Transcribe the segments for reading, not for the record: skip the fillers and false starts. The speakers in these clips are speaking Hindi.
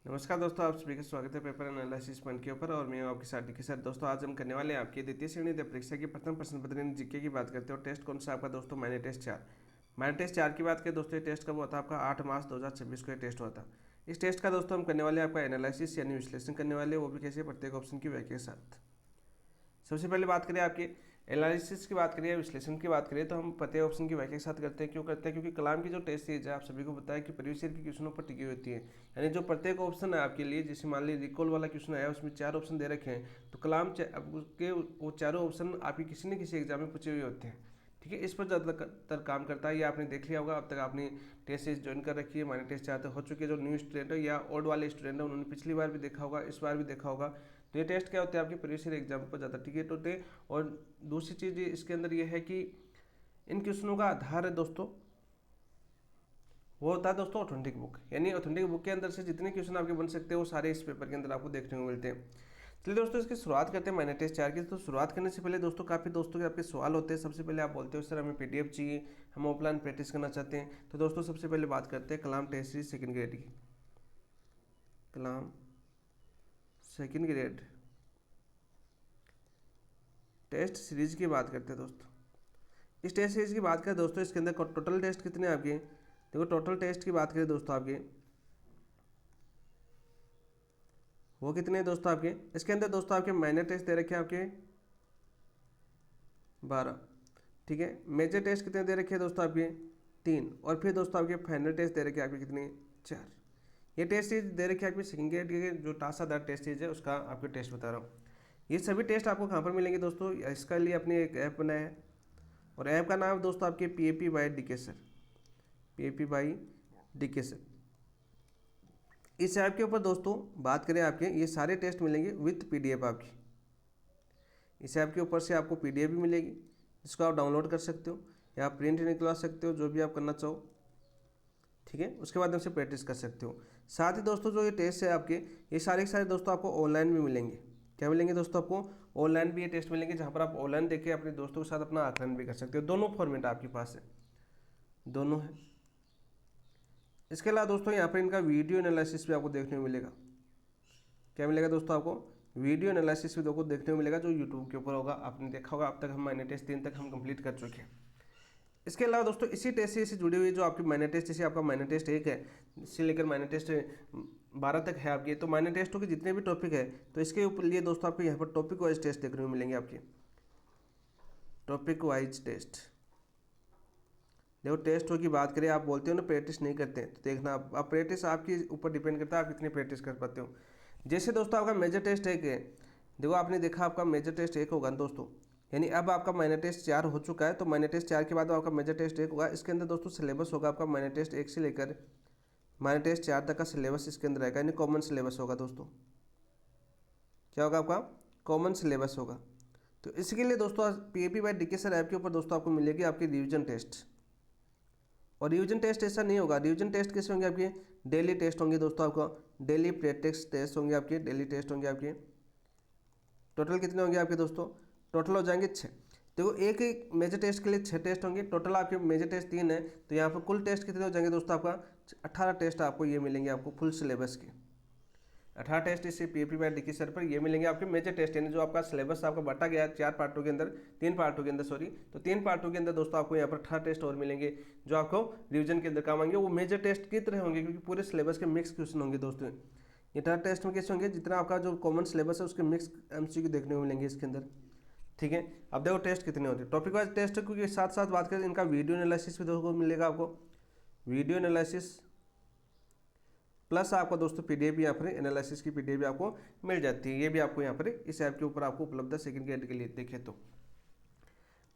नमस्कार दोस्तों, आप सभी का स्वागत है पेपर एनालिसिस पॉइंट के ऊपर। और मैं हूं आपके साथ के साथ दोस्तों, आज हम करने वाले हैं आपकी द्वितीय श्रेणी परीक्षा की प्रथम प्रश्न पत्र जीके की बात करते हैं। और टेस्ट कौन सा आपका दोस्तों? Minor test 4। माइनर टेस्ट 4 की बात करें दोस्तों, ये टेस्ट कब हुआ था? आपका 8 मार्च 2026 को ये टेस्ट हुआ था। इस टेस्ट का दोस्तों हम करने वाले आपका एनालिसिस यानी विश्लेषण करने वाले, वो भी कैसे? प्रत्येक ऑप्शन की व्याख्या के साथ। सबसे पहले बात करें आपके एनालिसिस की बात करें या विश्लेषण की बात करें, तो हम प्रत्येक ऑप्शन की व्याख्या के साथ करते हैं। क्यों करते हैं? क्योंकि कलाम की जो टेस्ट सीरीज है आप सभी को पता है कि प्रीवियस ईयर के क्वेश्चनों पर टिकी होती है। यानी जो प्रत्येक ऑप्शन है आपके लिए, जैसे मान लीजिए रिकॉल वाला क्वेश्चन है, उसमें 4 ऑप्शन दे रखे हैं, तो कलाम के वो चारों ऑप्शन आपके किसी न किसी एग्जाम में पूछे हुए होते हैं। ठीक है, इस पर ज़्यादातर काम करता है। ये आपने देख लिया होगा, अब तक आपने टेस्ट सीरीज ज्वाइन कर रखी है, माइनर टेस्ट 4 तक हो चुके हैं। जो न्यू स्टूडेंट है या ओल्ड वाले स्टूडेंट है, उन्होंने पिछली बार भी देखा होगा, इस बार भी देखा होगा। तो ये टेस्ट क्या होते हैं? आपके प्रीवियस ईयर एग्जाम पर ज़्यादा टिकट होते हैं। और दूसरी चीज़ इसके अंदर ये है कि इन क्वेश्चनों का आधार है दोस्तों, वो होता है दोस्तों ऑथेंटिक बुक। यानी ऑथेंटिक बुक के अंदर से जितने क्वेश्चन आपके बन सकते हैं वो सारे इस पेपर के अंदर आपको देखने को मिलते हैं। चलिए दोस्तों, इसकी शुरुआत करते हैं माइनर टेस्ट 4 की। तो शुरुआत करने से पहले दोस्तों, काफ़ी दोस्तों के आपके सवाल होते हैं। सबसे पहले आप बोलते हो सर हमें पीडीएफ चाहिए, हम ऑफलाइन प्रैक्टिस करना चाहते हैं। तो दोस्तों सबसे पहले बात करते हैं कलाम टेस्ट सीरीज सेकेंड ग्रेड की। कलाम सेकेंड ग्रेड टेस्ट सीरीज की बात करते हैं दोस्तों। इस टेस्ट सीरीज की बात करें दोस्तों, इसके अंदर टोटल टेस्ट कितने आपके? देखो टोटल टेस्ट की बात करें दोस्तों, आपके वो कितने हैं दोस्तों? आपके इसके अंदर दोस्तों आपके माइनर टेस्ट दे रखे हैं आपके 12। ठीक है, मेजर टेस्ट कितने दे रखे हैं दोस्तों? आपके 3। और फिर दोस्तों आपके फाइनल टेस्ट दे रखे हैं आपके कितने? 4। ये टेस्ट सीरीज दे रखे हैं आपके सेकेंड ग्रेड के, जो टासादार टेस्ट सीरीज है उसका आपके टेस्ट बता रहा हूँ। ये सभी टेस्ट आपको कहाँ पर मिलेंगे दोस्तों? इसका लिए अपने एक ऐप बनाया है, और ऐप का नाम दोस्तों आपके PAP by DK sir. PAP by DK sir. इस ऐप के ऊपर दोस्तों बात करें, आपके ये सारे टेस्ट मिलेंगे विथ PDF आपकी। इस ऐप के ऊपर से आपको PDF भी मिलेगी, जिसको आप डाउनलोड कर सकते हो या आप प्रिंट निकलवा सकते हो, जो भी आप करना चाहो। ठीक है, उसके बाद से प्रैक्टिस कर सकते हो। साथ ही दोस्तों जो ये टेस्ट है आपके, ये सारे के सारे दोस्तों आपको ऑनलाइन भी मिलेंगे। क्या मिलेंगे दोस्तों? आपको ऑनलाइन भी ये टेस्ट मिलेंगे, जहाँ पर आप ऑनलाइन देख के अपने दोस्तों के साथ अपना आकलन भी कर सकते हो। दोनों फॉर्मेट आपके पास है, दोनों है। इसके अलावा दोस्तों यहाँ पर इनका वीडियो एनालिसिस भी आपको देखने को मिलेगा। क्या मिलेगा दोस्तों? आपको वीडियो एनालिसिस भी देखने को मिलेगा, जो यूट्यूब के ऊपर होगा। आपने देखा होगा, अब तक हम माइनर टेस्ट 3 तक हम कंप्लीट कर चुके हैं। इसके अलावा दोस्तों इसी टेस्ट से जुड़ी हुई जो आपकी माइनर टेस्ट, जैसे आपका माइनर टेस्ट 1 है, इससे लेकर माइनर टेस्ट 12 तक है आपके, तो माइनर टेस्टों के जितने भी टॉपिक है, तो इसके ऊपर लिए दोस्तों आपको यहाँ पर टॉपिक वाइज टेस्ट देखने को मिलेंगे आपके। टॉपिक वाइज टेस्ट देखो, टेस्टों की बात करें, आप बोलते हो ना प्रैक्टिस नहीं करते, तो देखना आप प्रैक्टिस आपके ऊपर डिपेंड करता है, आप कितनी प्रैक्टिस कर पाते हो। जैसे दोस्तों आपका मेजर टेस्ट 1 है, देखो आपने देखा आपका मेजर टेस्ट 1 होगा दोस्तों, यानी अब आपका माइनर टेस्ट 4 हो चुका है। तो माइनर टेस्ट 4 के बाद आपका मेजर टेस्ट 1 होगा। इसके अंदर दोस्तों सिलेबस होगा आपका माइनर टेस्ट 1 से लेकर माइनर टेस्ट 4 तक का सिलेबस इसके अंदर आएगा, यानी कॉमन सिलेबस होगा दोस्तों। क्या होगा? आपका कॉमन सिलेबस होगा। तो इसके लिए दोस्तों PAP by DK sir app के ऊपर दोस्तों आपको मिलेगी आपकी रिविजन टेस्ट। और रिविजन टेस्ट ऐसा नहीं होगा, रिविजन टेस्ट कैसे होंगे? आपके डेली टेस्ट होंगे दोस्तों, आपका डेली प्रैक्टिस टेस्ट होंगे, आपके डेली टेस्ट होंगे आपके। टोटल कितने होंगे आपके दोस्तों? टोटल हो जाएंगे 6। देखो एक एक मेजर टेस्ट के लिए 6 टेस्ट होंगे। टोटल आपके मेजर टेस्ट 3 है, तो यहाँ पर कुल टेस्ट कितने हो जाएंगे दोस्तों? आपका 18 टेस्ट आपको ये मिलेंगे आपको फुल सिलेबस के। 18 टेस्ट इससे PAP बाय DK सर पर ये मिलेंगे आपके मेजर टेस्ट, यानी जो आपका सिलेबस आपका बांटा गया है 4 पार्टों के अंदर, 3 पार्टों के अंदर सॉरी, तो 3 पार्टों के अंदर दोस्तों आपको यहाँ पर 18 टेस्ट और मिलेंगे, जो आपको रिविजन के अंदर काम आएंगे। वो मेजर टेस्ट की तरह होंगे, क्योंकि पूरे सिलेबस के मिक्स क्वेश्चन होंगे दोस्तों। ये 18 टेस्ट में कैसे होंगे? जितना आपका जो कॉमन सिलेबस है उसके मिक्स MCQ देखने को मिलेंगे इसके अंदर। ठीक है, अब देखो टेस्ट कितने होते हैं। टॉपिक वाइज टेस्ट, क्योंकि साथ साथ बात करें, इनका वीडियो एनालिसिस भी देखो मिलेगा आपको। वीडियो एनालिसिस प्लस आपका दोस्तों PDF भी यहाँ पर एनालिसिस की PDF भी आपको मिल जाती है। ये भी आपको यहाँ पर इस ऐप के ऊपर आपको उपलब्ध है सेकंड ग्रेड के लिए, देखें तो।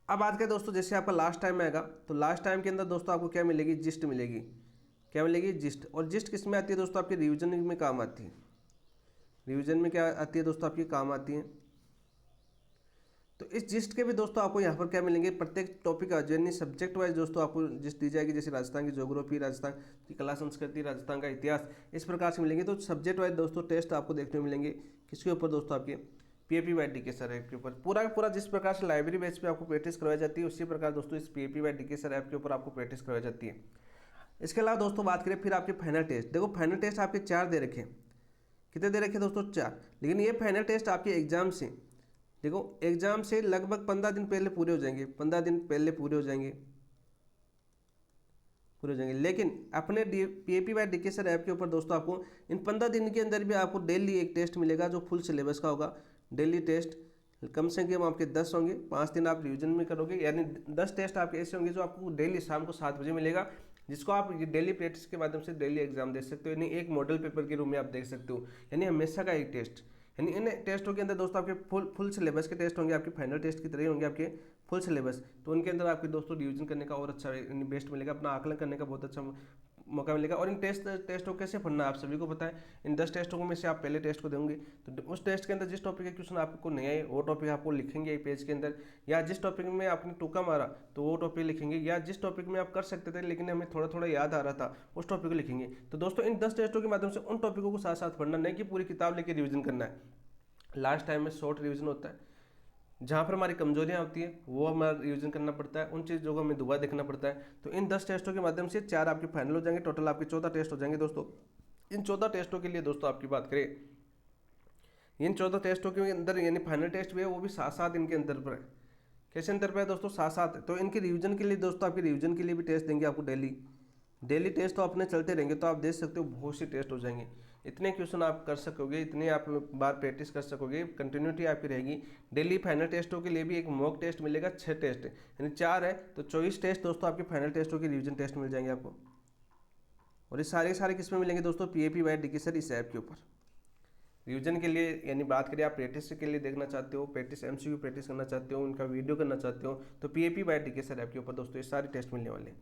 अब बात करें दोस्तों, जैसे आपका लास्ट टाइम आएगा, तो लास्ट टाइम के अंदर दोस्तों आपको क्या मिलेगी? जिस्ट मिलेगी। क्या मिलेगी? जिस्ट। और जिस्ट किस में आती है दोस्तों? आपके रिविजन में काम आती है। रिविजन में क्या आती है दोस्तों? आपकी काम आती है। तो इस जिस्ट के भी दोस्तों आपको यहाँ पर क्या मिलेंगे? प्रत्येक टॉपिक यानी सब्जेक्ट वाइज दोस्तों आपको जिस्ट दी जाएगी। जैसे राजस्थान की ज्योग्राफी, राजस्थान की कला संस्कृति, राजस्थान का इतिहास, इस प्रकार से मिलेंगे। तो सब्जेक्ट वाइज दोस्तों टेस्ट आपको देखने को मिलेंगे। किसके ऊपर दोस्तों? आपके PAP by DK sir app के ऊपर। पूरा का पूरा जिस प्रकार से लाइब्रेरी बेस पे आपको प्रैक्टिस करवाई जाती है, उसी प्रकार दोस्तों इस PAP by DK sir app के ऊपर आपको प्रैक्टिस करवाई जाती है। इसके अलावा दोस्तों बात करें फिर आपके फाइनल टेस्ट। देखो फाइनल टेस्ट आपके 4 दे रखे हैं। कितने दे रखे दोस्तों 4। लेकिन ये फाइनल टेस्ट आपके एग्जाम से, देखो एग्जाम से लगभग 15 दिन पहले पूरे हो जाएंगे, 15 दिन पहले पूरे हो जाएंगे। लेकिन अपने PAP by DK sir app के ऊपर दोस्तों आपको इन 15 दिन के अंदर भी आपको डेली एक टेस्ट मिलेगा जो फुल सिलेबस का होगा। डेली टेस्ट कम से कम आपके 10 होंगे, 5 दिन आप रिवीजन में करोगे, यानी 10 टेस्ट आपके ऐसे होंगे जो आपको डेली शाम को 7 बजे मिलेगा, जिसको आप डेली प्रैक्टिस के माध्यम से डेली एग्जाम दे सकते हो, यानी एक मॉडल पेपर के रूप में आप देख सकते हो, यानी हमेशा का एक टेस्ट। यानी इन टेस्टों के अंदर दोस्तों आपके फुल सिलेबस के टेस्ट होंगे, आपके फाइनल टेस्ट की तरह ही होंगे आपके फुल सिलेबस। तो उनके अंदर आपके दोस्तों रिवीजन करने का और अच्छा बेस्ट मिलेगा, अपना आकलन करने का बहुत अच्छा मौका मिलेगा। और इन टेस्टों कैसे पढ़ना आप सभी को पता है। इन 10 टेस्टों में से आप पहले टेस्ट को देंगे, तो उस टेस्ट के अंदर जिस टॉपिक के क्वेश्चन आपको नहीं आए वो टॉपिक आपको लिखेंगे एक पेज के अंदर, या जिस टॉपिक में आपने टूका मारा तो वो टॉपिक लिखेंगे, या जिस टॉपिक में आप कर सकते थे लेकिन हमें थोड़ा थोड़ा याद आ रहा था उस टॉपिक को लिखेंगे। तो दोस्तों इन 10 टेस्टों के माध्यम से उन टॉपिकों को साथ साथ पढ़ना, नहीं कि पूरी किताब लेकर रिविजन करना है। लास्ट टाइम में शॉर्ट रिविजन होता है, जहाँ पर हमारी कमजोरियाँ होती है वो हमारा रिवीजन करना पड़ता है, उन चीज़ों को हमें दोबारा देखना पड़ता है। तो इन 10 टेस्टों के माध्यम से 4 आपके फाइनल हो जाएंगे, टोटल आपके 14 टेस्ट हो जाएंगे दोस्तों। इन 14 टेस्टों के लिए दोस्तों आपकी बात करें, इन 14 टेस्टों के अंदर यानी फाइनल टेस्ट भी है वो भी 7-7 इनके अंदर पर है। कैसे अंदर पर है दोस्तों 7-7। तो इनके रिवीजन के लिए दोस्तों आपके रिवीजन के लिए भी टेस्ट देंगे आपको डेली टेस्ट तो अपने चलते रहेंगे, तो आप देख सकते हो बहुत सी टेस्ट हो जाएंगे। इतने क्वेश्चन आप कर सकोगे, इतने आप बार प्रैक्टिस कर सकोगे, कंटिन्यूटी आपकी रहेगी। डेली फाइनल टेस्टों के लिए भी एक मॉक टेस्ट मिलेगा, 6 टेस्ट यानी 4 है तो 24 टेस्ट दोस्तों आपके फाइनल टेस्टों के रिवीजन टेस्ट मिल जाएंगे आपको। और ये सारे किस में मिलेंगे दोस्तों PAP बाय DK सर इस ऐप के ऊपर। रिवीजन के लिए यानी बात करें आप प्रैक्टिस के लिए देखना चाहते हो, प्रैक्टिस MCQ प्रैक्टिस करना चाहते हो, उनका वीडियो करना चाहते हो, तो PAP by DK sir app के ऊपर दोस्तों ये सारे टेस्ट मिलने वाले हैं।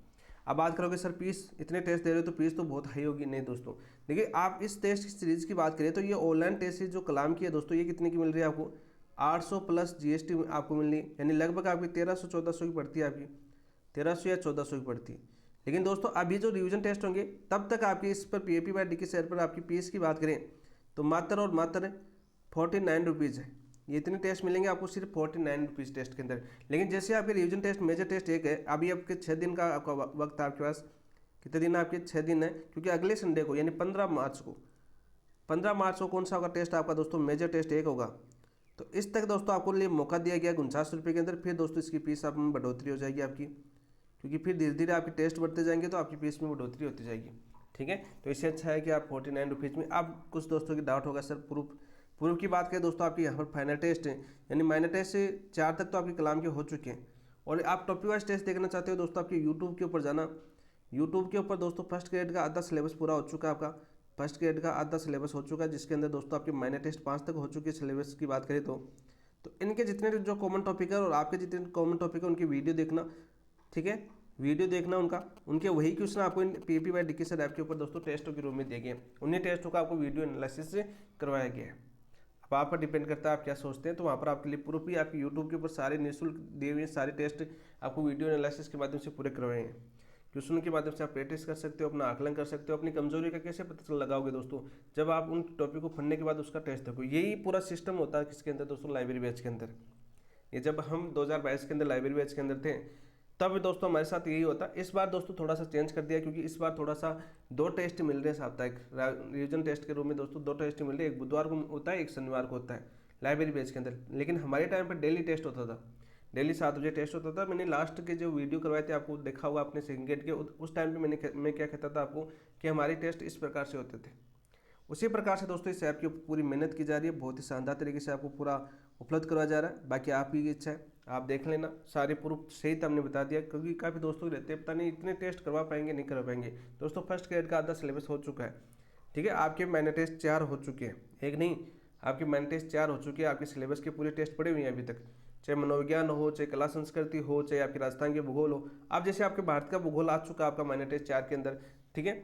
अब बात करोगे सर फीस, इतने टेस्ट दे रहे हो तो फीस तो बहुत हाई होगी। नहीं दोस्तों, देखिए आप इस टेस्ट की सीरीज की बात करें तो ये ऑनलाइन टेस्ट जो कलाम की है दोस्तों, ये कितने की मिल रही है आपको 800 प्लस GST आपको मिल रही है, यानी लगभग आपकी 1300-1400 की पड़ती है, आपकी 1300 या 1400 की पड़ती है। लेकिन दोस्तों अभी जो रिवीजन टेस्ट होंगे तब तक आपकी इस पर PAP बाय DK सर पर आपकी फीस की बात करें तो मात्र और मात्र 49 रुपीज़ है। ये इतने टेस्ट मिलेंगे आपको सिर्फ 49 रुपीज़ टेस्ट के अंदर। लेकिन जैसे आपके रिवीजन टेस्ट मेजर टेस्ट एक है, अभी आपके 6 दिन का आपका वक्त है आपके पास। कितने दिन आपके 6 दिन है, क्योंकि अगले संडे को यानी 15 मार्च को कौन सा होगा टेस्ट आपका दोस्तों, मेजर टेस्ट एक होगा। तो इस तक दोस्तों आपको लिए मौका दिया गया 49 रुपये के अंदर। फिर दोस्तों इसकी फीस आप में बढ़ोतरी हो जाएगी आपकी, क्योंकि फिर धीरे धीरे आपके टेस्ट बढ़ते जाएंगे तो आपकी फीस में बढ़ोतरी होती जाएगी। ठीक है, तो इससे अच्छा है कि आप 49 रुपीज़ में। अब कुछ दोस्तों की डाउट होगा सर प्रूफ की बात करें दोस्तों, आपकी यहाँ पर फाइनल टेस्ट है यानी माइनर टेस्ट से 4 तक तो आपके कलाम के हो चुके हैं। और आप टॉपिक वाइज टेस्ट देखना चाहते हो दोस्तों, आपके यूट्यूब के ऊपर जाना। यूट्यूब के ऊपर दोस्तों फर्स्ट ग्रेड का आधा सिलेबस पूरा हो चुका है आपका, फर्स्ट ग्रेड का आधा सिलेबस हो चुका है, जिसके अंदर दोस्तों आपके माइनर टेस्ट 5 तक हो चुके हैं। सिलेबस की बात करें तो इनके जितने जो कॉमन टॉपिक है और आपके जितने कॉमन टॉपिक है उनकी वीडियो देखना। ठीक है, वीडियो देखना उनके वही क्वेश्चन आपको PAP by DK sir app के ऊपर दोस्तों टेस्टों के रूप में दिए गए, उन्हीं टेस्टों का आपको वीडियो एनालिसिस से करवाया गया है। अब आप पर डिपेंड करता है आप क्या सोचते हैं, तो वहाँ पर आपके लिए प्रूफ भी आपके यूट्यूब के ऊपर सारे निःशुल्क दिए हुए सारे टेस्ट आपको वीडियो एनालिसिस के माध्यम से पूरे करवाए हैं। क्वेश्चन के माध्यम से आप प्रैक्टिस कर सकते हो, अपना आकलन कर सकते हो। अपनी कमजोरी का कैसे पता लगाओगे दोस्तों, जब आप उन टॉपिक को पढ़ने के बाद उसका टेस्ट देखो। यही पूरा सिस्टम होता है किसके अंदर दोस्तों, लाइब्रेरी बैच के अंदर। ये जब हम 2022 के अंदर लाइब्रेरी बैच के अंदर थे तब दोस्तों हमारे साथ यही होता। इस बार दोस्तों थोड़ा सा चेंज कर दिया, क्योंकि इस बार थोड़ा सा 2 टेस्ट मिल रहे हैं साप्ताहिक रिवीजन टेस्ट के रूप में दोस्तों। 2 टेस्ट मिल रहे हैं, एक बुधवार को होता है, एक शनिवार को होता है लाइब्रेरी बैच के अंदर। लेकिन हमारे टाइम पर डेली टेस्ट होता था, डेली 7 बजे टेस्ट होता था। मैंने लास्ट के जो वीडियो करवाए थे आपको देखा होगा आपने सेकंड गेट के, उस टाइम पे मैं क्या कहता था आपको कि हमारे टेस्ट इस प्रकार से होते थे। उसी प्रकार से दोस्तों इस ऐप की पूरी मेहनत की जा रही है, बहुत ही शानदार तरीके से आपको पूरा उपलब्ध करवाया जा रहा है। बाकी आपकी इच्छा है, आप देख लेना, सारे प्रूफ सहित हमने बता दिया, क्योंकि काफ़ी दोस्तों रहते हैं पता नहीं इतने टेस्ट करवा पाएंगे नहीं करवा पाएंगे। दोस्तों फर्स्ट ग्रेड का आधा सिलेबस हो चुका है। ठीक है, आपके माइनर टेस्ट 4 हो चुके हैं, एक नहीं आपके माइनर टेस्ट 4 हो चुके हैं। आपके सिलेबस के पूरे टेस्ट पड़े हुए हैं अभी तक, चाहे मनोविज्ञान हो, चाहे कला संस्कृति हो, चाहे आपके राजस्थान के भूगोल हो। अब जैसे आपके भारत का भूगोल आ चुका है आपका माइनर टेस्ट 4 के अंदर। ठीक है,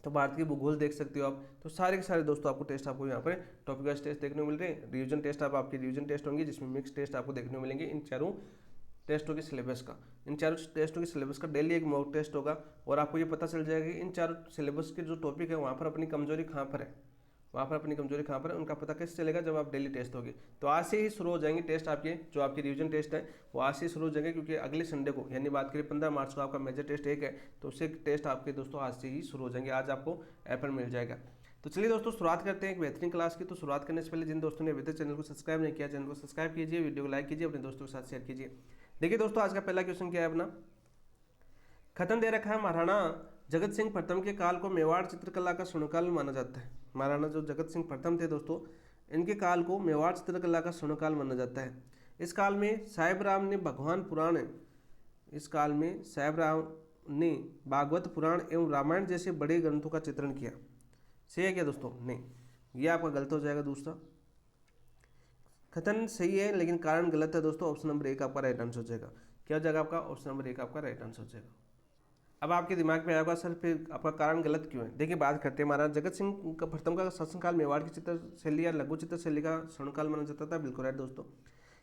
तो भारत के भूगोल देख सकते हो आप। तो सारे के सारे दोस्तों आपको टेस्ट आपको यहाँ पर टॉपिक वाइज टेस्ट देखने को मिल रहे हैं। रिवीजन टेस्ट आपके रिवीजन टेस्ट होंगे, जिसमें मिक्स टेस्ट आपको देखने को मिलेंगे। इन चारों टेस्टों के सिलेबस का, इन चारों टेस्टों के सिलेबस का डेली एक मॉक टेस्ट होगा, और आपको ये पता चल जाएगा कि इन चारों सिलेबस के जो टॉपिक है वहाँ पर अपनी कमजोरी कहाँ पर है, उनका पता कैसे चलेगा जब आप डेली टेस्ट होगे। तो आज से ही शुरू हो जाएंगे टेस्ट आपके, जो आपके रिवीजन टेस्ट है वो आज से ही शुरू हो जाएंगे, क्योंकि अगले संडे को यानी बात करें 15 मार्च को आपका मेजर टेस्ट एक है, तो उससे टेस्ट आपके दोस्तों आज से ही शुरू हो जाएंगे। आज आपको ऐप पर मिल जाएगा। तो चलिए दोस्तों शुरुआत करते हैं एक बेहतरीन क्लास की। तो शुरुआत करने से पहले जिन दोस्तों ने अभी तक चैनल को सब्सक्राइब नहीं किया, चैनल को सब्सक्राइब कीजिए, वीडियो को लाइक कीजिए, अपने दोस्तों के साथ शेयर कीजिए। देखिए दोस्तों, आज का पहला क्वेश्चन क्या है अपना, खतन दे रखा है महाराणा जगत सिंह प्रथम के काल को मेवाड़ चित्रकला का स्वर्णकाल माना जाता है। महाराणा जो जगत सिंह प्रथम थे दोस्तों, इनके काल को मेवाड़ चित्रकला का स्वर्णकाल माना जाता है। इस काल में साहेब राम ने भगवान पुराण, इस काल में साहेब राम ने भागवत पुराण एवं रामायण जैसे बड़े ग्रंथों का चित्रण किया। सही है क्या दोस्तों? नहीं, ये आपका गलत हो जाएगा। दूसरा कथन सही है लेकिन कारण गलत है दोस्तों। ऑप्शन नंबर 1 आपका राइट आंसर हो जाएगा। क्या हो जाएगा आपका? ऑप्शन नंबर 1 आपका राइट आंसर हो जाएगा। अब आपके दिमाग में आएगा सर फिर आपका कारण गलत क्यों है। देखिए बात करते हैं, महाराज जगत सिंह का प्रथम का शासनकाल मेवाड़ की चित्रशैली या लघु चित्रशैली का स्वर्णकाल माना जाता था। बिल्कुल राइट दोस्तों।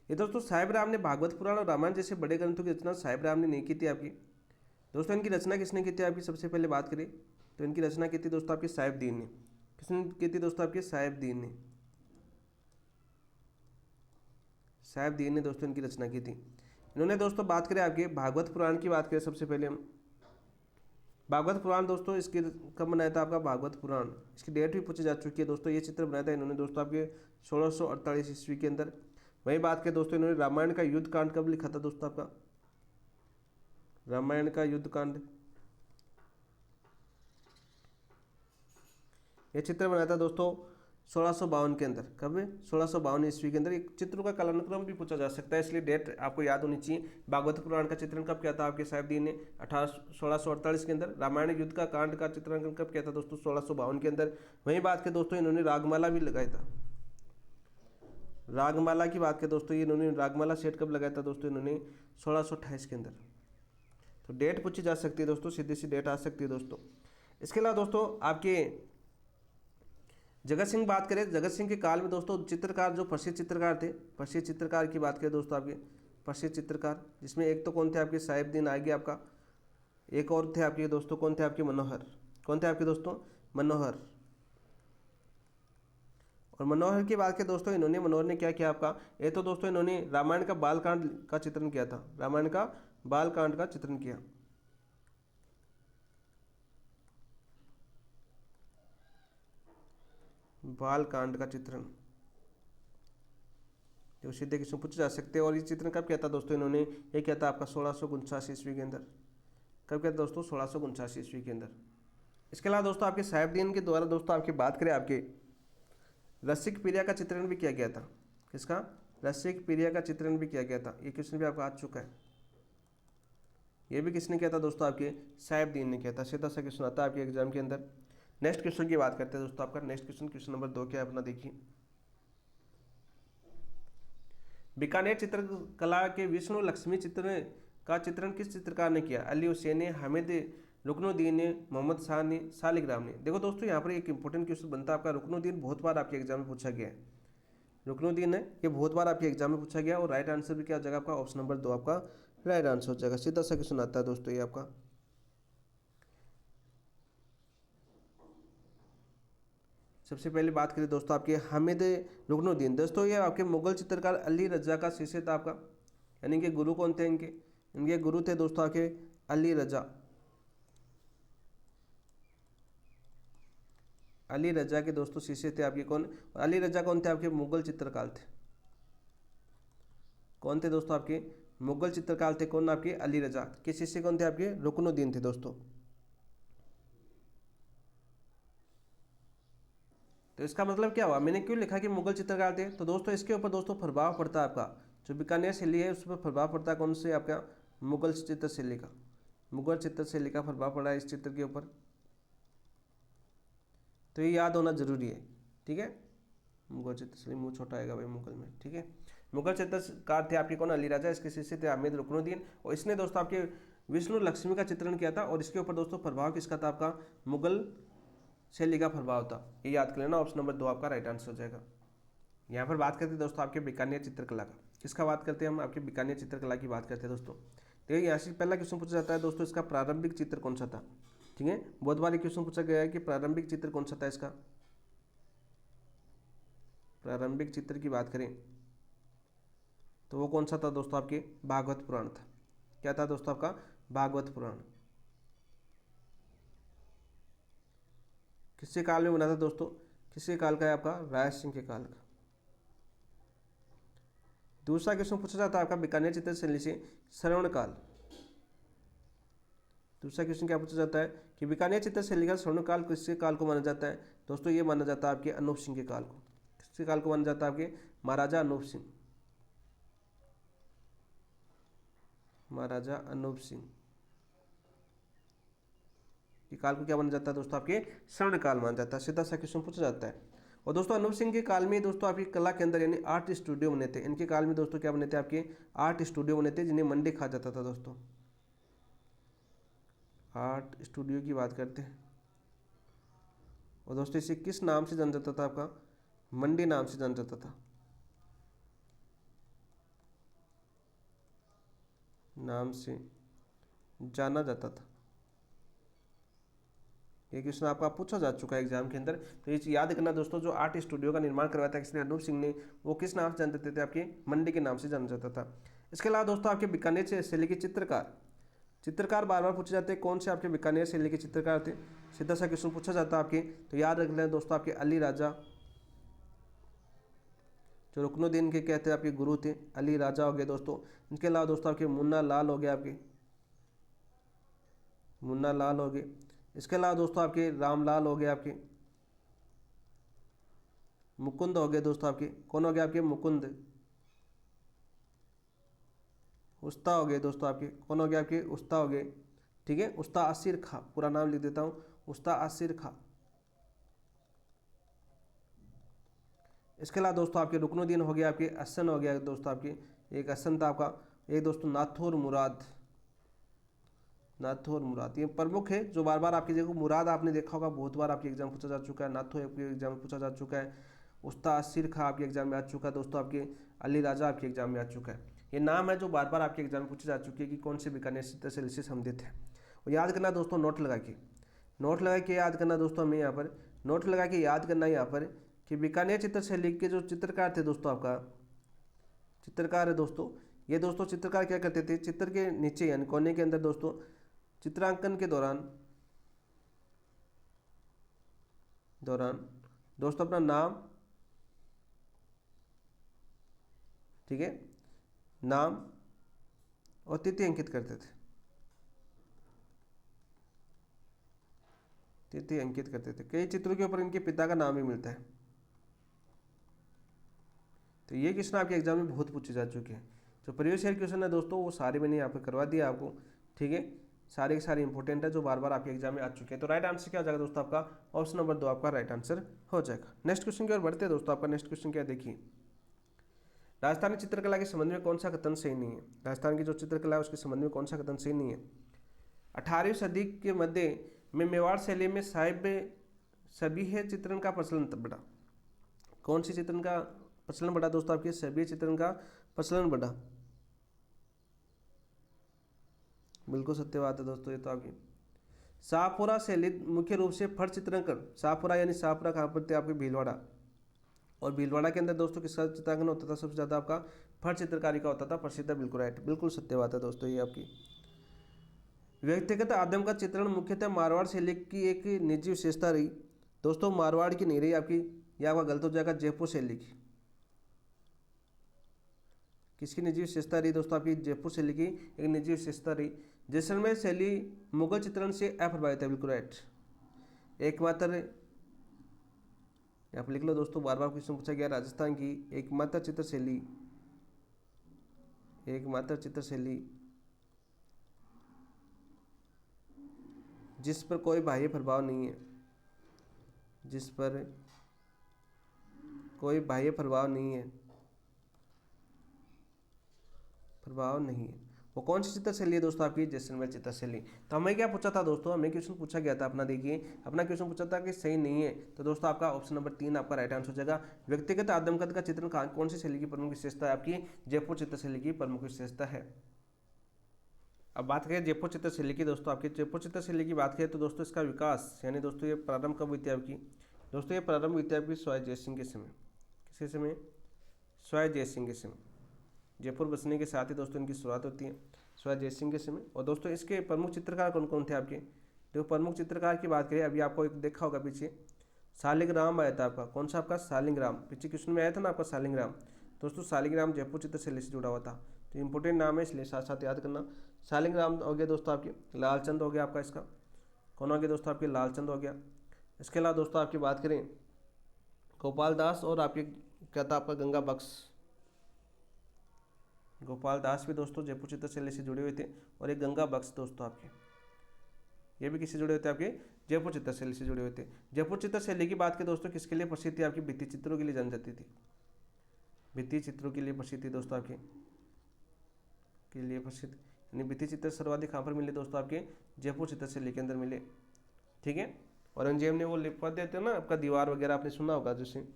ये दोस्तों साहेब राम ने भागवत पुराण और रामायण जैसे बड़े ग्रंथों की रचना साहेब राम ने नहीं की थी आपकी दोस्तों। इनकी रचना किसने की थी आपकी? सबसे पहले बात करें तो इनकी रचना की थी दोस्तों आपकी साहेब दीन ने। किसने की थी दोस्तों? आपके साहेब दीन ने। साहेब दीन ने दोस्तों इनकी रचना की थी। इन्होंने दोस्तों बात करें आपके भागवत पुराण की बात करें सबसे पहले हम। भागवत पुराण दोस्तों इसकी कब बनाया था आपका भागवत पुराण? इसकी डेट भी पूछी जा चुकी है दोस्तों। ये चित्र बनाया था इन्होंने दोस्तों आपके 1648 ईस्वी के अंदर। वही बात करें दोस्तों, इन्होंने रामायण का युद्ध कांड कब लिखा था दोस्तों आपका? रामायण का युद्ध कांड, ये चित्र बनाया था दोस्तों 1652 के अंदर। कब? 1652 ईस्वी के अंदर। एक चित्रों का कालानुक्रम भी पूछा जा सकता है, इसलिए डेट आपको याद होनी चाहिए। भागवत पुराण का चित्रण कब किया था आपके साहेब दीन ने? 1648 के अंदर। रामायण युद्ध का कांड का चित्रण कब किया था दोस्तों? 1652 के अंदर। वहीं बात के दोस्तों इन्होंने रागमाला भी लगाया था। रागमाला की बात करें दोस्तों, ये इन्होंने रागमाला सेट कब लगाया था दोस्तों? इन्होंने 1628 के अंदर। तो डेट पूछी जा सकती है दोस्तों, सीधी सी डेट आ सकती है दोस्तों। इसके अलावा दोस्तों आपके जगत सिंह बात करें, जगत सिंह के काल में दोस्तों चित्रकार जो प्रसिद्ध चित्रकार थे, प्रसिद्ध चित्रकार की बात करें दोस्तों आपके प्रसिद्ध चित्रकार, जिसमें एक तो कौन थे आपके? साहेब दीन आ गया आपका। एक और थे आपके दोस्तों, कौन थे आपके? मनोहर। कौन थे आपके दोस्तों? मनोहर। और मनोहर की बात करें दोस्तों, इन्होंने मनोहर ने क्या किया आपका? ये तो दोस्तों इन्होंने रामायण का बालकांड का चित्रण किया था। रामायण का बालकांड का चित्रण किया। बालकांड का चित्रण जो सीधे क्वेश्चन पूछे जा सकते हैं। और ये चित्रण कब किया था दोस्तों इन्होंने? ये किया था आपका 1649 ईस्वी के अंदर। कब किया था दोस्तों? 1649 ईस्वी के अंदर। इसके अलावा दोस्तों आपके साहेब दीन के द्वारा दोस्तों आपकी बात करें, आपके रसिक पीरिया का चित्रण भी किया गया था। किसका? रसिक पीरिया का चित्रण भी किया गया था। ये क्वेश्चन भी आपका आ चुका है। ये भी किसने किया था दोस्तों? आपके साहेब दीन ने किया था। सीधा सा क्वेश्चन आता है आपके एग्जाम के अंदर। नेक्स्ट क्वेश्चन की बात करते हैं दोस्तों। आपका नेक्स्ट क्वेश्चन, क्वेश्चन नंबर 2 क्या है अपना, देखिए। बीकानेर चित्रकला के विष्णु लक्ष्मी चित्र का चित्रण किस चित्रकार ने किया? अली हुसैन ने, हामिद रुकनुद्दीन ने, मोहम्मद शाह ने, शालिग्राम ने। देखो दोस्तों यहाँ पर एक इंपॉर्टेंट क्वेश्चन बनता है आपका। रुकनुद्दीन बहुत बार आपके एग्जाम में पूछा गया है। रुकनुद्दीन है, ये बहुत बार आपके एग्जाम में पूछा गया। और राइट आंसर भी क्या हो जाएगा आपका? ऑप्शन नंबर 2 आपका राइट आंसर हो जाएगा। सीधा सा क्वेश्चन आता है दोस्तों ये आपका। सबसे पहले बात करें दोस्तों आपके हामिद रुकनुद्दीन। दोस्तों ये आपके मुगल चित्रकार अली रजा का शिष्य था आपका। यानी कि गुरु कौन थे इनके? इनके गुरु थे दोस्तों आपके अली रजा। अली रजा के दोस्तों शिष्य थे आपके कौन? अली रजा कौन थे आपके? मुगल चित्रकार थे। कौन थे दोस्तों आपके? मुगल चित्रकार थे। कौन? आपके अली रजा के शिष्य कौन थे आपके? रुकनुद्दीन थे दोस्तों। तो इसका मतलब क्या हुआ? मैंने क्यों लिखा कि मुगल चित्रकार थे? तो दोस्तों इसके ऊपर दोस्तों प्रभाव पड़ता है आपका जो बीकानेर शैली है, उस पर प्रभाव पड़ता है कौन से? आपका मुगल चित्रशैली का। मुगल चित्रशैली का प्रभाव पड़ा है इस चित्र के ऊपर। तो ये याद होना जरूरी है, ठीक है। मुगल चित्रशैली, मुँह छोटा आएगा भाई मुगल में, ठीक है। मुगल चित्रकार थे आपके कौन? अली राजा। इसके शिष्य थे हामिद रुकनुद्दीन। और इसने दोस्तों आपके विष्णु लक्ष्मी का चित्रण किया था। और इसके ऊपर दोस्तों प्रभाव किसका था? आपका मुगल शैली का प्रभाव था। ये याद कर लेना। ऑप्शन नंबर 2 आपका राइट आंसर हो जाएगा। यहाँ पर बात करते हैं दोस्तों आपके बीकानेर चित्रकला का। किसका बात करते हैं हम? आपके बीकानेर चित्रकला की बात करते हैं दोस्तों। देखिए यहाँ से पहला क्वेश्चन पूछा जाता है दोस्तों, इसका प्रारंभिक चित्र कौन सा था? ठीक है, बहुत बार क्वेश्चन पूछा गया है कि प्रारंभिक चित्र कौन सा था इसका। प्रारंभिक चित्र की बात करें तो वो कौन सा था दोस्तों? आपके भागवत पुराण था। क्या था दोस्तों? आपका भागवत पुराण। किसके काल में बना था दोस्तों, किसके काल का है आपका, राय सिंह के काल का। दूसरा क्वेश्चन पूछा जाता है आपका बीकानेर चित्रशैली से श्रवण काल। दूसरा क्वेश्चन क्या पूछा जाता है कि बीकानेर चित्रशैली का श्रवण काल किसके काल को माना जाता है, दोस्तों ये माना जाता है आपके अनूप सिंह के काल को। किसके काल को माना जाता है, आपके महाराजा अनूप सिंह, महाराजा अनूप सिंह के काल को क्या माना जाता है दोस्तों, आपके श्रवण काल माना जाता है। सीधा सा क्वेश्चन पूछा जाता है। और दोस्तों अनूप सिंह के काल में दोस्तों आपकी कला केंद्र यानी आर्ट स्टूडियो बने थे। इनके काल में दोस्तों क्या बने थे, आपके आर्ट स्टूडियो बने थे, जिन्हें मंडी कहा जाता था दोस्तों। आर्ट स्टूडियो की बात करते हैं। और दोस्तों इसे किस नाम से जाना जाता था, आपका मंडी नाम से जाना जाता था, नाम से जाना जाता था। ये क्वेश्चन आपका पूछा जा चुका है एग्जाम के अंदर, तो ये याद करना दोस्तों। जो आर्ट स्टूडियो का निर्माण करवाया था किसने, अनूप सिंह ने, वो किस नाम से जाने जाते थे, आपके मंडी के नाम से जाना जाता था। इसके अलावा दोस्तों आपके बीकानेर शैली के चित्रकार, चित्रकार बार बार पूछे जाते हैं, कौन से आपके बीकानेर शैली के चित्रकार थे। सीधा सा क्वेश्चन पूछा जाता है आपके, तो याद रख लें दोस्तों आपके अली राजा, जो रुकनुद्दीन के कहते हैं आपके गुरु थे, अली राजा हो गए दोस्तों। इनके अलावा दोस्तों आपके मुन्ना लाल हो गए, आपके मुन्ना लाल हो गए। इसके अलावा दोस्तों आपके रामलाल हो गए, आपके मुकुंद हो गए दोस्तों, आपके कौन हो गए, आपके मुकुंद। उस्ता हो गए दोस्तों, आपके कौन हो गए, आपके उस्ता हो गए। ठीक है, उस्ता आसिर खां, पूरा नाम लिख देता हूँ, उस्ता आसिर खां। इसके अलावा दोस्तों आपके रुकनुद्दीन हो गया, आपके अहसन हो गया दोस्तों, आपके एक अहसन था आपका, एक दोस्तों नाथुर मुराद, नाथुर मुराद ये प्रमुख है जो बार बार आपकी जगह। मुराद आपने देखा होगा बहुत बार आपके एग्जाम पूछा जा चुका है, नाथुर आपके एग्जाम में पूछा जा चुका है, उस्ताद आसिर खां आपके एग्जाम में आ चुका है दोस्तों, आपके अली राजा आपके एग्जाम में आ चुका है। ये नाम है जो बार बार आपके एग्जाम में पूछे जा चुके हैं कि कौन से बीकानेर चित्रशैली से संबंधित है। और याद करना दोस्तों, नोट लगा के, नोट लगा के याद करना दोस्तों। हमें यहाँ पर नोट लगा के याद करना यहाँ पर कि बीकानेर चित्रशैली के जो चित्रकार थे दोस्तों, आपका चित्रकार है दोस्तों, ये दोस्तों चित्रकार क्या करते थे, चित्र के नीचे यानी कोने के अंदर दोस्तों चित्रांकन के दौरान दोस्तों अपना नाम, ठीक है, नाम और तिथि अंकित करते थे, तिथि अंकित करते थे। कई चित्रों के ऊपर इनके पिता का नाम भी मिलता है। तो ये क्वेश्चन आपके एग्जाम में बहुत पूछे जा चुके हैं। जो प्रीवियस ईयर क्वेश्चन है दोस्तों वो सारे मैंने यहाँ पे करवा दिया आपको, ठीक है, सारे के सारे इंपॉर्टेंट है जो बार बार आपके एग्जाम में आ चुके हैं। तो राइट आंसर क्या हो जाएगा दोस्तों, आपका ऑप्शन नंबर 2 आपका राइट आंसर हो जाएगा। नेक्स्ट क्वेश्चन की ओर बढ़ते हैं दोस्तों। आपका नेक्स्ट क्वेश्चन क्या देखिए, राजस्थानी चित्रकला के संबंध में कौन सा कथन सही नहीं है। राजस्थान की जो चित्रकला है उसके संबंध में कौन सा कथन सही नहीं है। 18वीं सदी के मध्य में मेवाड़ शैली में साहिब सभी है चित्रण का प्रचलन बढ़ा। कौन सी चित्रण का प्रचलन बढ़ा दोस्तों, आपके सभी चित्रण का प्रचलन बढ़ा। बिल्कुल सत्य बात है दोस्तों, ये तो आपकी शाहपुरा शैली मुख्य रूप से फट चित्रण कर, शाहपुरा यानी शाहपुरा कहाँ पर थे, आपके भीलवाड़ा। और भीलवाड़ा के अंदर दोस्तों किसका चित्रांकन होता था सबसे ज़्यादा, आपका फट चित्रकारी का होता था, प्रसिद्ध है, बिल्कुल राइट, बिल्कुल सत्य बात है दोस्तों ये आपकी। व्यक्तिगत आदम का चित्रण मुख्यतः मारवाड़ शैली की एक निजी विशेषता रही दोस्तों, मारवाड़ की नहीं रही आपकी, यह आपका गलत हो जाएगा, जयपुर शैली की। किसकी निजी विशेषता रही दोस्तों, आपकी जयपुर शैली की एक निजी विशेषता रही। जैसलमेर शैली मुगल चित्रण से अप्रभावित है, बिल्कुल राइट। एकमात्र यहाँ पर लिख लो दोस्तों, बार बार क्वेश्चन पूछा गया, राजस्थान की एकमात्र चित्रशैली, एकमात्र चित्रशैली जिस पर कोई बाह्य प्रभाव नहीं है, जिस पर कोई बाह्य प्रभाव नहीं है, प्रभाव नहीं है, वो कौन सी चित्रशैली है दोस्तों, आपकी जैसलमेर चित्रशैली। तो हमें क्या पूछा था दोस्तों, हमें क्वेश्चन पूछा गया था अपना, देखिए अपना क्वेश्चन पूछा था कि सही नहीं है, तो दोस्तों आपका ऑप्शन नंबर 3 आपका राइट आंसर हो जाएगा। व्यक्तिगत आदमकद का चित्रण कौन सी शैली की प्रमुख विशेषता है, आपकी जयपुर चित्रशैली की प्रमुख विशेषता है। अब बात करें जयपुर चित्रशैली की दोस्तों, आपकी जयपुर चित्रशैली की बात करें तो दोस्तों इसका विकास यानी दोस्तों ये प्रारंभ कब हुई थी आपकी, दोस्तों ये प्रारंभ हुई थी आपकी सवाई जय सिंह के समय। किसके समय, सवाई जय सिंह के समय। जयपुर बसने के साथ ही दोस्तों इनकी शुरुआत होती है सवाई जय सिंह के समय। और दोस्तों इसके प्रमुख चित्रकार कौन कौन थे आपके, जो प्रमुख चित्रकार की बात करें, अभी आपको एक देखा होगा पीछे शालिग्राम आया था आपका, कौन सा आपका शालिग्राम, पीछे क्वेश्चन में आया था ना आपका शालिग्राम। दोस्तों शालिग्राम जयपुर चित्रशैली से जुड़ा हुआ था, तो इंपॉर्टेंट नाम है इसलिए साथ साथ याद करना। शालिग्राम हो गया दोस्तों आपके, लालचंद हो गया आपका, इसका कौन हो गया दोस्तों आपके, लालचंद हो गया। इसके अलावा दोस्तों आपकी बात करें गोपाल दास और आपके क्या था आपका गंगा बख्श, गोपाल दास भी दोस्तों जयपुर चित्रशैली से जुड़े हुए थे, और एक गंगा बख्श दोस्तों आपके, ये भी किससे जुड़े हुए थे आपके, जयपुर चित्रशैली से जुड़े हुए थे। जयपुर चित्रशैली की बात करें दोस्तों किसके लिए प्रसिद्ध थी, आपकी भित्ति चित्रों के लिए जानी जाती थी, भित्ति चित्रों के लिए प्रसिद्ध थी दोस्तों आपके, के लिए प्रसिद्ध, यानी भित्ति चित्र सर्वाधिक कहाँ पर मिले दोस्तों आपके, जयपुर चित्रशैली के अंदर मिले। ठीक है, औरंगजेब ने वो लिखवा देते हैं ना आपका दीवार वगैरह, आपने सुना होगा जैसे।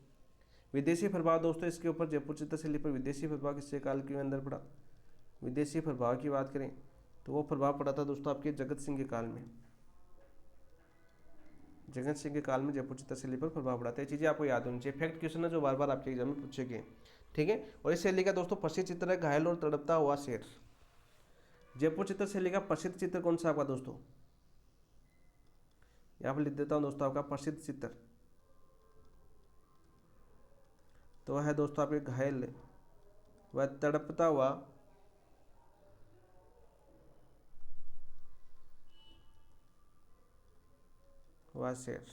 विदेशी प्रभाव दोस्तों इसके ऊपर, जयपुर चित्रशैली पर विदेशी प्रभाव किससे काल के अंदर पड़ा, विदेशी प्रभाव की बात करें तो वो प्रभाव पड़ा था दोस्तों आपके जगत सिंह के काल में, जगत सिंह के काल में जयपुर चित्रशैली पर प्रभाव पड़ा था। ये चीज़ें आपको याद होनी चाहिए, फैक्ट क्वेश्चन है जो बार बार आपके एग्जाम में पूछे गए। ठीक है, और इस शैली का दोस्तों प्रसिद्ध चित्र है घायल और तड़पता हुआ शेर। जयपुर चित्रशैली का प्रसिद्ध चित्र कौन सा आपका दोस्तों, यहाँ पर लिख देता हूँ दोस्तों आपका प्रसिद्ध चित्र, तो वह है दोस्तों आपके घायल व तड़पता हुआ शेर।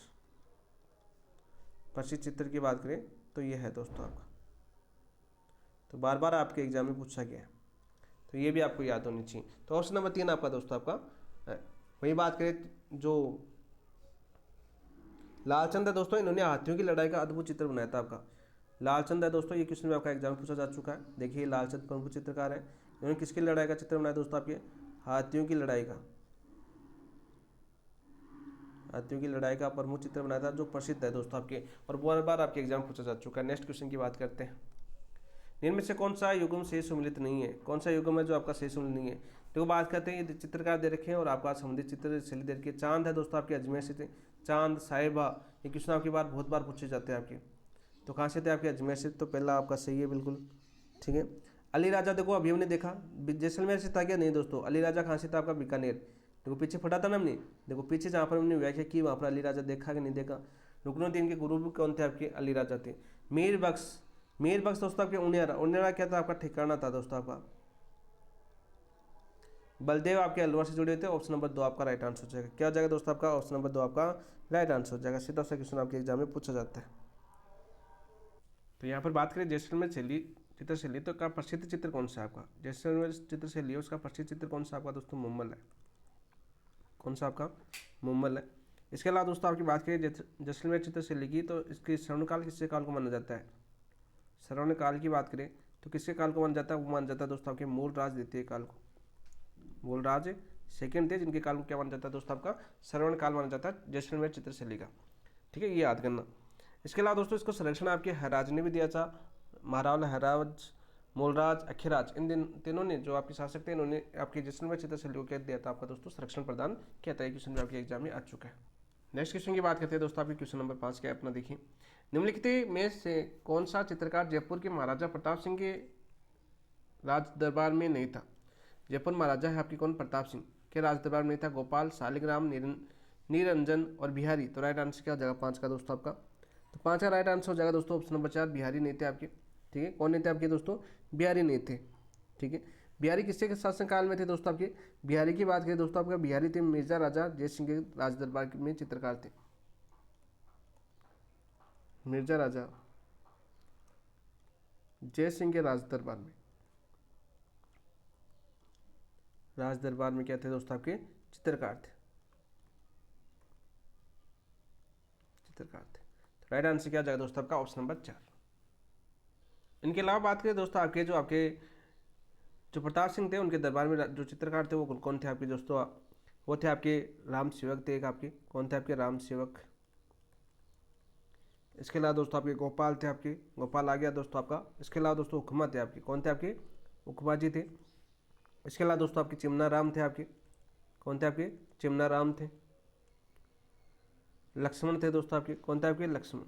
प्रसिद्ध चित्र की बात करें तो ये है दोस्तों आपका, तो बार बार आपके एग्जाम में पूछा गया है, तो ये भी आपको याद होनी चाहिए। तो ऑप्शन नंबर 3 आपका दोस्तों आपका। वही बात करें जो लालचंद है दोस्तों, इन्होंने हाथियों की लड़ाई का अद्भुत चित्र बनाया था आपका, लालचंद है दोस्तों, ये क्वेश्चन में आपका एग्जाम में पूछा जा चुका है। देखिए लालचंद प्रमुख चित्रकार है, इन्होंने किसकी लड़ाई का चित्र बनाया दोस्तों आपके, हाथियों की लड़ाई का, हाथियों की लड़ाई का प्रमुख चित्र बनाया था जो प्रसिद्ध है दोस्तों आपके, और बार बार आपके एग्जाम पूछा जा चुका है। नेक्स्ट क्वेश्चन की बात करते हैं, इनमें से कौन सा युग्म से सम्मिलित नहीं है, कौन सा युग्म है जो आपका से सम्मिलित नहीं है। तो बात करते हैं, ये चित्रकार दे रखे हैं और आपका संबंधित चित्र शैली दे रखी है। चांद है दोस्तों आपके अजमेर से थे, चांद साहिबा, ये क्वेश्चन आपकी बार बहुत बार पूछे जाते हैं आपके, तो कहाँ से थे आपके अजमेर से, तो पहला आपका सही है बिल्कुल। ठीक है, अली राजा देखो अभी हमने देखा जैसलमेर से था क्या, नहीं दोस्तों, अली राजा कहाँ से था आपका, बीकानेर। देखो पीछे पढ़ा था ना हमने, देखो पीछे जहाँ पर हमने व्याख्या की वहाँ पर अली राजा देखा कि नहीं देखा। रुकनुद्दीन के गुरु भी कौन थे आपके, अली राजा थे। मीर बख्श, मीर बख्श दोस्तों आपके उनियारा, उनियारा क्या था आपका, ठिकाना था दोस्तों आपका। बलदेव आपके अलवर से जुड़े थे, ऑप्शन नंबर 2 आपका राइट आंसर हो जाएगा। क्या हो जाएगा दोस्तों आपका, ऑप्शन नंबर 2 आपका राइट आंसर हो जाएगा। सीधा सा क्वेश्चन आपके एग्जाम में पूछा जाता है। तो यहाँ पर बात करें जैसलमेर शैली चित्रशैली, तो का प्रसिद्ध चित्र कौन सा आपका, जैसलमेर चित्रशैली है उसका प्रसिद्ध चित्र कौन सा आपका दोस्तों, मुम्मल है, कौन सा आपका, मुम्मल है। इसके अलावा दोस्तों आपकी बात करें जैसलमेर चित्रशैली की, तो इसके स्वर्णकाल किसके काल को माना जाता है, स्वर्णकाल की बात करें तो किसके काल को माना जाता है, वो माना जाता है दोस्तों आपके मूलराज द्वितीय काल को, मूलराज सेकंड थे जिनके काल को क्या माना जाता है दोस्तों आपका, श्रवण काल माना जाता है जैसलमेर चित्रशैली का। ठीक है, ये याद करना। इसके अलावा दोस्तों इसको संरक्षण आपके हराज ने भी दिया था, महारावल हराज, मूलराज, अखिराज, इन तीनों ने जो आपके शासक थे इन्होंने आपके जैसलमेर चित्रशैली को क्या दिया था आपका दोस्तों, संरक्षण प्रदान किया था। क्वेश्चन भी आपके एग्जाम में आ चुका है। नेक्स्ट क्वेश्चन की बात करते हैं दोस्तों, आपके क्वेश्चन नंबर 5 क्या है अपना देखिए, निम्नलिखित में से कौन सा चित्रकार जयपुर के महाराजा प्रताप सिंह के राज दरबार में नहीं था। जयपुर महाराजा है आपके कौन, प्रताप सिंह के राज दरबार में था गोपाल, शालिग्राम, निरंजन और बिहारी। तो राइट आंसर क्या हो जाएगा 5 का दोस्तों आपका, तो 5 का राइट आंसर हो जाएगा दोस्तों ऑप्शन नंबर 4 बिहारी नहीं थे आपके। ठीक है, कौन नहीं थे आपके दोस्तों, बिहारी नहीं थे। ठीक है, बिहारी किसके शासनकाल में थे दोस्तों आपके, बिहारी की बात करें दोस्तों आपका, बिहारी थे मिर्जा राजा जय सिंह के राज दरबार में चित्रकार थे, मिर्जा राजा जय सिंह के राज दरबार में क्या थे दोस्तों आपके, चित्रकार थे। तो राइट आंसर क्या जाएगा दोस्तों आपका ऑप्शन नंबर 4। इनके अलावा बात करें दोस्तों आपके जो प्रताप सिंह थे उनके दरबार में जो चित्रकार थे वो कौन थे आपके दोस्तों, वो थे आपके राम सेवक थे एक आपके, कौन थे आपके, राम सेवक। इसके अलावा दोस्तों आपके गोपाल थे आपके, गोपाल आ गया दोस्तों आपका। इसके अलावा दोस्तों उखमा थे आपके, कौन थे आपके, उखमा जी थे। इसके अलावा दोस्तों आपके चिमना राम थे आपके, कौन थे आपके, चिमना राम थे। लक्ष्मण थे दोस्तों आपके, कौन थे आपके, लक्ष्मण।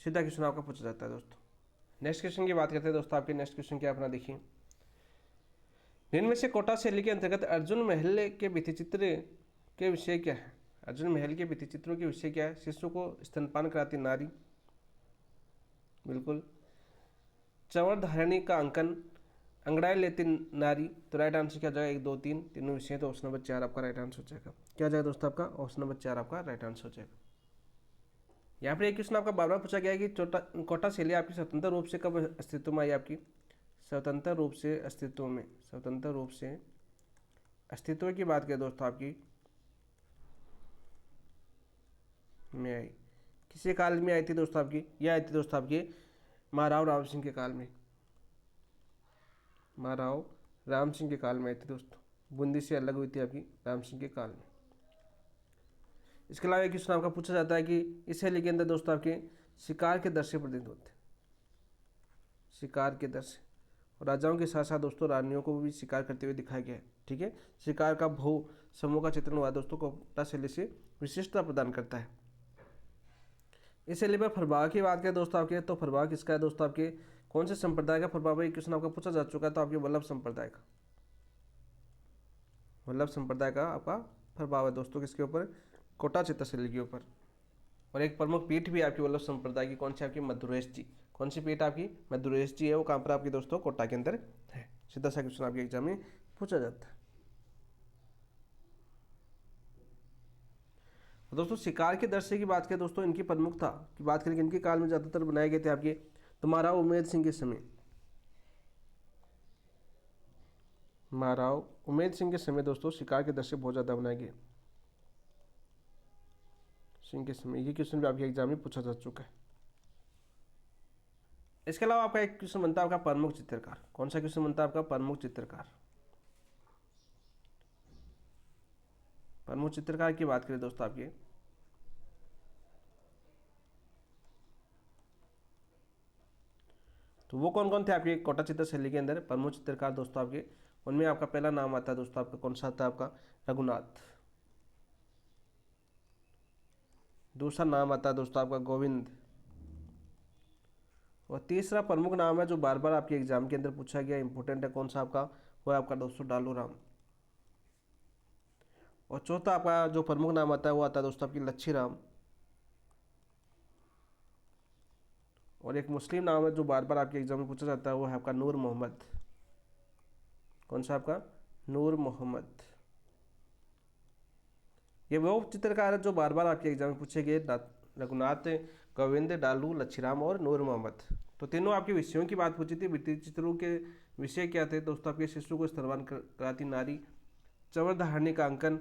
सीधा क्वेश्चन आपका पूछा जाता है दोस्तों। नेक्स्ट क्वेश्चन की बात करते हैं दोस्तों आपके, नेक्स्ट क्वेश्चन क्या अपना देखिए, इनमें से कोटा शैली के अंतर्गत अर्जुन महल के भित्ति चित्र के विषय क्या है। अर्जुन महल के भित्ति चित्रों के विषय क्या है? शिशु को स्तनपान कराती नारी, बिल्कुल। चंवर धारिणी का अंकन, अंगड़ाई लेती नारी, तो राइट आंसर क्या जाएगा? 1 2 3 तीनों विषय, तो ऑप्शन नंबर 4 आपका राइट आंसर हो जाएगा। क्या जाएगा दोस्तों आपका? ऑप्शन नंबर 4 आपका राइट आंसर हो जाएगा। यहाँ पर एक क्वेश्चन आपका बार बार पूछा गया है कि कोटा शैली आपकी स्वतंत्र रूप से कब अस्तित्व में आई? आपकी स्वतंत्र रूप से अस्तित्व में, स्वतंत्र रूप से अस्तित्व की बात करें दोस्तों आपकी में आई, किसी काल में आई थी दोस्तों आपकी? यह आई थी दोस्तों आपकी महाराव राम सिंह के काल में, महाराव राम सिंह के काल में आई थी दोस्तों। बूंदी से अलग हुई थी आपकी राम सिंह के काल में। इसके अलावा एक क्वेश्चन आपका पूछा जाता है कि इस शैली के अंदर दोस्तों आपके शिकार के दृश्य प्रतिनिधित्व होते हैं, शिकार के दृश्य, और राजाओं के साथ साथ दोस्तों रानियों को भी शिकार करते हुए दिखाया गया है। ठीक है, शिकार का बहु समूह का चित्रण हुआ दोस्तों कोटा शैली से विशिष्टता प्रदान करता है। इस शैली पर प्रभाव की बात करें दोस्तों आपके, तो प्रभाव किसका है दोस्तों आपके? कौन से संप्रदाय का प्रभाव है? क्वेश्चन आपका पूछा जा चुका है, तो आपके वल्लभ संप्रदाय का, वल्लभ संप्रदाय का आपका प्रभाव है दोस्तों किसके ऊपर? कोटा चित्त शैली के ऊपर। और एक प्रमुख पीठ भी आपकी वल्लभ संप्रदाय की कौन सी? आपकी मधुरेश जी। कौन सी पीठ आपकी? मधुरेश जी है, वो कहाँ पर आपकी दोस्तों? कोटा के अंदर है। सीधा सा क्वेश्चन आपके एग्जाम में पूछा जाता है। दोस्तों शिकार के दृश्य की बात करें दोस्तों, इनकी प्रमुखता की बात करें, इनके काल में ज़्यादातर बनाए गए थे आपके, तो महाराव उमेद सिंह के समय, महाराव उमेद सिंह के समय दोस्तों शिकार के दृश्य बहुत ज़्यादा बनाए गए सिंह के समय। ये क्वेश्चन भी आपके एग्जाम में पूछा जा चुका है। इसके अलावा आपका एक क्वेश्चन बनता है आपका प्रमुख चित्रकार। कौन सा क्वेश्चन बनता है आपका? प्रमुख चित्रकार। प्रमुख चित्रकार की बात करें दोस्तों आपके, तो वो कौन कौन थे आपके कोटा चित्र शैली के अंदर प्रमुख चित्रकार दोस्तों आपके? उनमें आपका पहला नाम आता है दोस्तों आपका, कौन सा आता है आपका? रघुनाथ। दूसरा नाम आता है दोस्तों आपका गोविंद। और तीसरा प्रमुख नाम है जो बार बार आपके एग्जाम के अंदर पूछा गया, इंपॉर्टेंट है, कौन सा आपका? वो है आपका दोस्तों डालू राम। और चौथा आपका जो प्रमुख नाम आता है वो आता है दोस्तों आपकी लच्छी राम। और एक मुस्लिम नाम है जो बार बार आपके एग्जाम में पूछा जाता है, वो है आपका नूर मोहम्मद। कौन सा आपका? नूर मोहम्मद। ये वो चित्रकार है जो बार बार आपके एग्जाम में पूछे गए, रघुनाथ, गोविंद, डालू, लच्छीराम और नूर मोहम्मद। तो तीनों आपके विषयों की बात पूछी थी। भित्ति चित्रों के विषय क्या थे दोस्तों आपके? शिशु को स्तनपान कराती नारी, चंवर धारिणी का अंकन,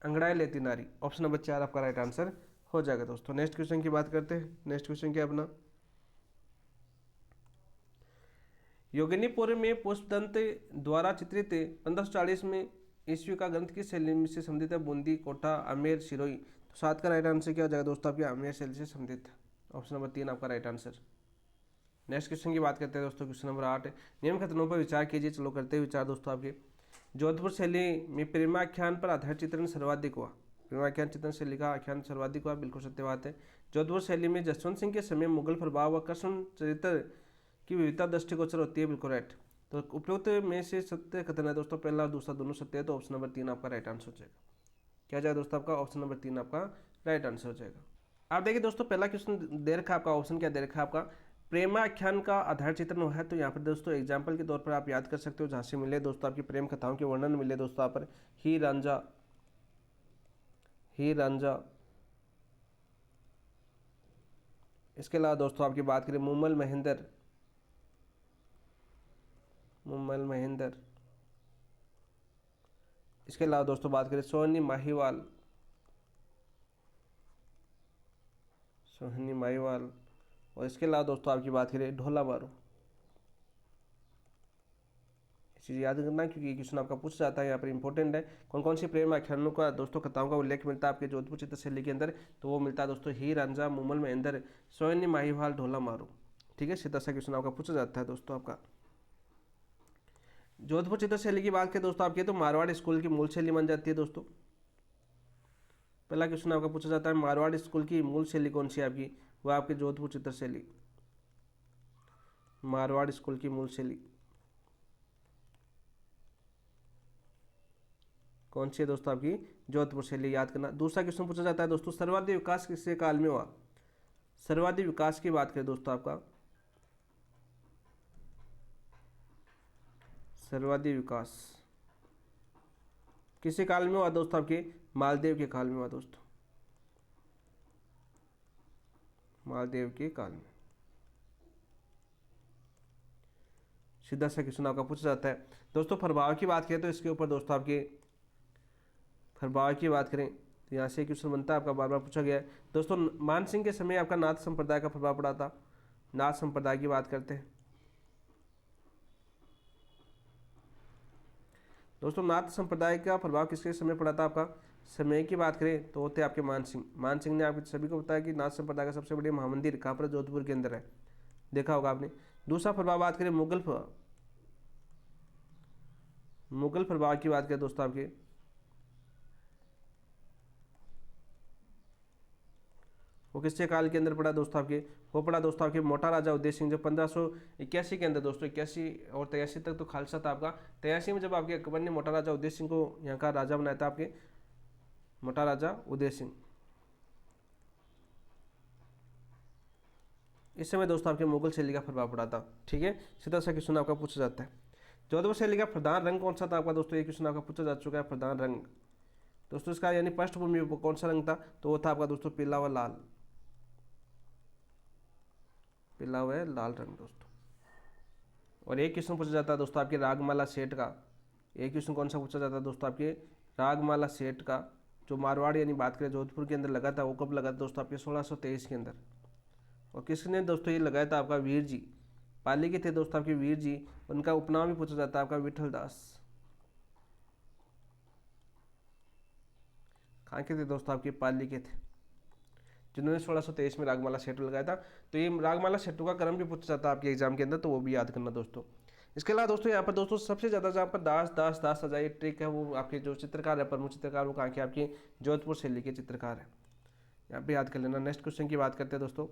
अंगड़ाई लेती नारी। ऑप्शन नंबर 4 आपका राइट आंसर हो जाएगा दोस्तों। नेक्स्ट क्वेश्चन की बात करते हैं। नेक्स्ट क्वेश्चन क्या अपना? योगिनीपुर में पुष्पदंत द्वारा चित्रित 1540 में ईस्वी का ग्रंथ किस शैली से संबंधित है? बूंदी, कोटा, आमेर, सिरोही। तो 7 का राइट आंसर क्या हो जाएगा दोस्तों आपके? आमेर शैली से संबंधित है। ऑप्शन नंबर 3 आपका राइट आंसर। नेक्स्ट क्वेश्चन की बात करते हैं दोस्तों, क्वेश्चन नंबर 8, नियम कथनों पर विचार कीजिए। चलो करते हैं विचार दोस्तों आपके। जोधपुर शैली में प्रेमाख्यान पर आधारित चित्रण सर्वाधिक हुआ। प्रेमाख्यान चित्रण शैली का आख्यान सर्वाधिक हुआ, बिल्कुल सत्य बात है। जोधपुर शैली में जसवंत सिंह के समय मुगल प्रभाव व कृष्ण चरित्र की विविधता दृष्टिगोचर होती है, बिल्कुल राइट। तो उपयुक्त में से सत्य कथन है दोस्तों, पहला और दूसरा दोनों सत्य है, तो ऑप्शन नंबर 3 आपका राइट आंसर हो जाएगा। क्या जाएगा दोस्तों आपका? ऑप्शन नंबर 3 आपका राइट आंसर हो जाएगा। आप देखिए दोस्तों, पहला क्वेश्चन दे रखा है आपका, ऑप्शन क्या दे रखा है आपका? प्रेमाख्यान का आधार चित्रण हुआ है। तो यहाँ पर दोस्तों एग्जाम्पल के तौर पर आप याद कर सकते हो, जहाँ से मिले दोस्तों आपकी प्रेम कथाओं के वर्णन मिले दोस्तों यहाँ पर, ही रांझा, ही रांझा। इसके अलावा दोस्तों आपकी बात करें मुमल महेंद्र, मुमल महेंद्र। इसके अलावा दोस्तों बात करें सोहनी माहीवाल, सोहनी माहीवाल। और इसके अलावा दोस्तों आपकी बात करें ढोला बारू। चीज़ याद करना क्योंकि क्वेश्चन आपका पूछ जाता है, यहाँ पर इंपॉर्टेंट है। कौन कौन सी प्रेम आख्यानों का दोस्तों कथाओं का उल्लेख मिलता है आपके जोधपुर चित्र शैली के अंदर? तो वो मिलता है दोस्तों ही रांझा, मुमल महेंद्र, सोहनी माहीवाल, ढोला मारू। ठीक है, सीधा सा क्वेश्चन आपका पूछा जाता है दोस्तों आपका। जोधपुर चित्र शैली की बात करें दोस्तों आपके, तो मारवाड़ स्कूल की मूल शैली बन जाती है दोस्तों। पहला क्वेश्चन आपका पूछा जाता है मारवाड़ स्कूल की मूल शैली कौन सी है आपकी? वह आपके जोधपुर चित्र शैली, मारवाड़ स्कूल की मूल शैली कौन सी है दोस्तों आपकी? जोधपुर शैली याद करना। दूसरा क्वेश्चन पूछा जाता है दोस्तों, सर्वाधिक विकास किसके काल में हुआ? सर्वाधिक विकास की बात करें दोस्तों, आपका सर्वाधिक विकास किसी काल में हुआ दोस्तों? आपके मालदेव के काल में हुआ दोस्तों, मालदेव के काल में। सीधा सा क्वेश्चन आपका पूछा जाता है दोस्तों। प्रभाव की बात करें तो इसके ऊपर दोस्तों आपके प्रभाव की बात करें तो यहाँ से क्वेश्चन बनता है आपका, बार बार पूछा गया है दोस्तों। मान सिंह के समय आपका नाथ संप्रदाय का प्रभाव पड़ा था। नाथ संप्रदाय की बात करते हैं दोस्तों। नाथ संप्रदाय का प्रभाव किसके समय पड़ा था? आपका समय की बात करें तो होते आपके मान सिंह। मान सिंह ने आपके सभी को बताया कि नाथ संप्रदाय का सबसे बड़ी महामंदिर कहाँ पर? जोधपुर के अंदर है, देखा होगा आपने। दूसरा प्रभाव बात करें मुगल प्रभाव। मुगल प्रभाव की बात करें दोस्तों, आपके वो किसके काल के अंदर पड़ा दोस्तों? आपके वो पड़ा दोस्तों आपके मोटा राजा उदय सिंह, जब 1581 के अंदर दोस्तों, 81 और 83 तक तो खालसा था आपका। 83 में जब आपके अकबर ने मोटा राजा उदय सिंह को यहाँ का राजा बनाया था, आपके मोटा राजा उदय सिंह। इस समय दोस्तों आपके मुगल शैली का प्रभाव पड़ा था। ठीक है, सीधा सा क्वेश्चन आपका पूछा जाता है। जोधपुर शैली का प्रधान रंग कौन सा था आपका दोस्तों? ये क्वेश्चन आपका पूछा जा चुका है। प्रधान रंग दोस्तों इसका यानी पृष्ठभूमि कौन सा रंग था? तो वो था आपका दोस्तों पीला व लाल, पीला व लाल रंग दोस्तों। और एक क्वेश्चन पूछा जाता है दोस्तों आपके रागमाला सेठ का। एक क्वेश्चन कौन सा पूछा जाता है दोस्तों? आपके रागमाला सेठ का, जो मारवाड़ यानी बात करें जोधपुर के अंदर लगा था, वो कब लगा था दोस्तों? आपके 1623 के अंदर। और किसने दोस्तों ये लगाया था? आपका वीर जी, पाली के थे दोस्तों आपके वीर जी। उनका उपनाम भी पूछा जाता है आपका विठल दास। कहाँ के थे दोस्तों? आपके पाली के थे, जिन्होंने 1623 में रागमाला सेतु लगाया था। तो ये रागमाला सेतु का क्रम भी पूछा जाता है आपके एग्जाम के अंदर, तो वो भी याद करना दोस्तों। इसके अलावा दोस्तों यहाँ पर दोस्तों सबसे ज़्यादा जहाँ पर दास दास दास सजा ये ट्रिक है, वो आपके जो चित्रकार है, प्रमुख चित्रकार, वो कहाँ के? आपके जोधपुर शैली के चित्रकार है, यहाँ पे याद कर लेना। नेक्स्ट क्वेश्चन की बात करते हैं दोस्तों,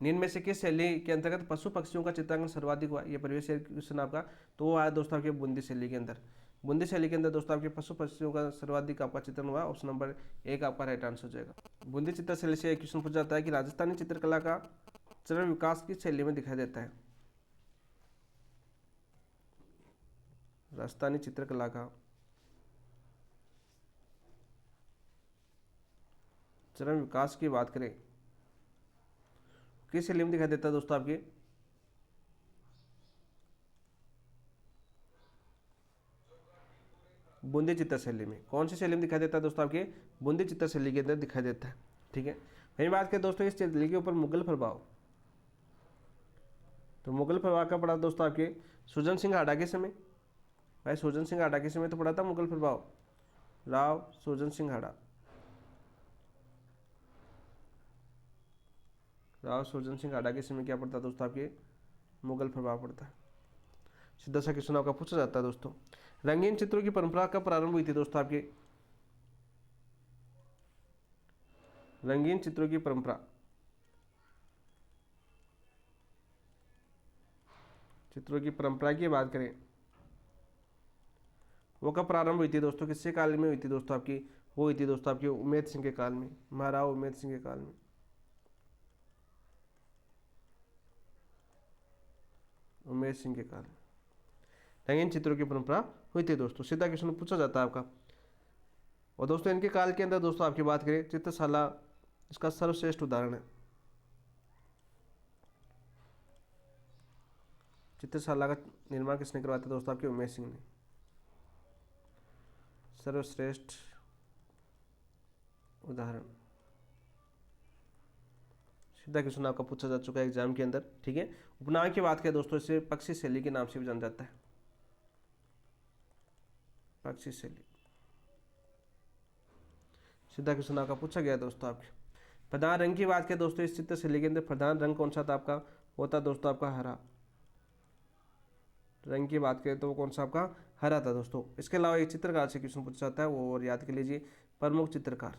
निम्न में से किस शैली के अंतर्गत पशु पक्षियों का चित्रांकन सर्वाधिक हुआ? ये प्रीवियस ईयर क्वेश्चन आपका, तो वो आया दोस्तों आपके बूंदी शैली के अंदर। बूंदी शैली के अंदर दोस्तों आपके पशु पक्षियों का सर्वाधिक आपका चित्रण हुआ। ऑप्शन नंबर 1 आपका राइट आंसर हो जाएगा। बूंदी चित्र शैली से एक क्वेश्चन पूछा जाता है कि राजस्थानी चित्रकला का चरण विकास किस शैली में दिखाई देता है? राजस्थानी चित्रकला का चरण विकास की बात करें किस शैली में दिखाई देता है दोस्तों? आपके बूंदी चित्र शैली में। कौन सी शैली में दिखाई देता है दोस्तों? आपके बूंदी चित्र शैली के अंदर दिखाई देता है। ठीक है, वही बात करें दोस्तों इस शैली के ऊपर मुगल प्रभाव, तो मुगल प्रभाव का पड़ा दोस्तों आपके सुजन सिंह हाडा के समय। भाई सुजन सिंह हाडा के समय तो पड़ा था मुगल प्रभाव, राव सुजन सिंह हाडा, राव सुरजन सिंह हाडा के समय क्या पड़ता है दोस्तों? आपके मुगल प्रभाव पड़ता है। सीधा सा क्वेश्चन आपका पूछा जाता है दोस्तों, रंगीन चित्रों की परंपरा कब प्रारंभ हुई थी दोस्तों? आपके रंगीन चित्रों की परंपरा, चित्रों की परंपरा की बात करें वो कब प्रारंभ हुई थी दोस्तों? किसके काल में हुई थी दोस्तों? आपकी वो हुई थी दोस्तों आपके उमेद सिंह के काल में, महाराव उमेद सिंह के काल में। उमेश सिंह के काल में रंगीन चित्रों की परंपरा हुई थी दोस्तों। सीधा क्वेश्चन पूछा जाता है आपका। और दोस्तों इनके काल के अंदर दोस्तों आपकी बात करें चित्रशाला इसका सर्वश्रेष्ठ उदाहरण है। चित्रशाला का निर्माण किसने करवाया था दोस्तों? आपके उमेश सिंह ने। सर्वश्रेष्ठ उदाहरण सीधा क्वेश्चन आपका पूछा जा चुका है एग्जाम के अंदर। ठीक है, उपनाम की बात करें दोस्तों इसे पक्षी शैली के नाम से भी जाना जाता है, पक्षी शैली। सीधा क्वेश्चन आपका पूछा गया दोस्तों आपके। प्रधान रंग की बात करें दोस्तों इस चित्र शैली के अंदर प्रधान रंग कौन सा था आपका? वो था दोस्तों आपका हरा। रंग की बात करें तो वो कौन सा आपका? हरा था दोस्तों। इसके अलावा एक चित्रकार से क्वेश्चन पूछा जाता है, वो और याद कर लीजिए, प्रमुख चित्रकार।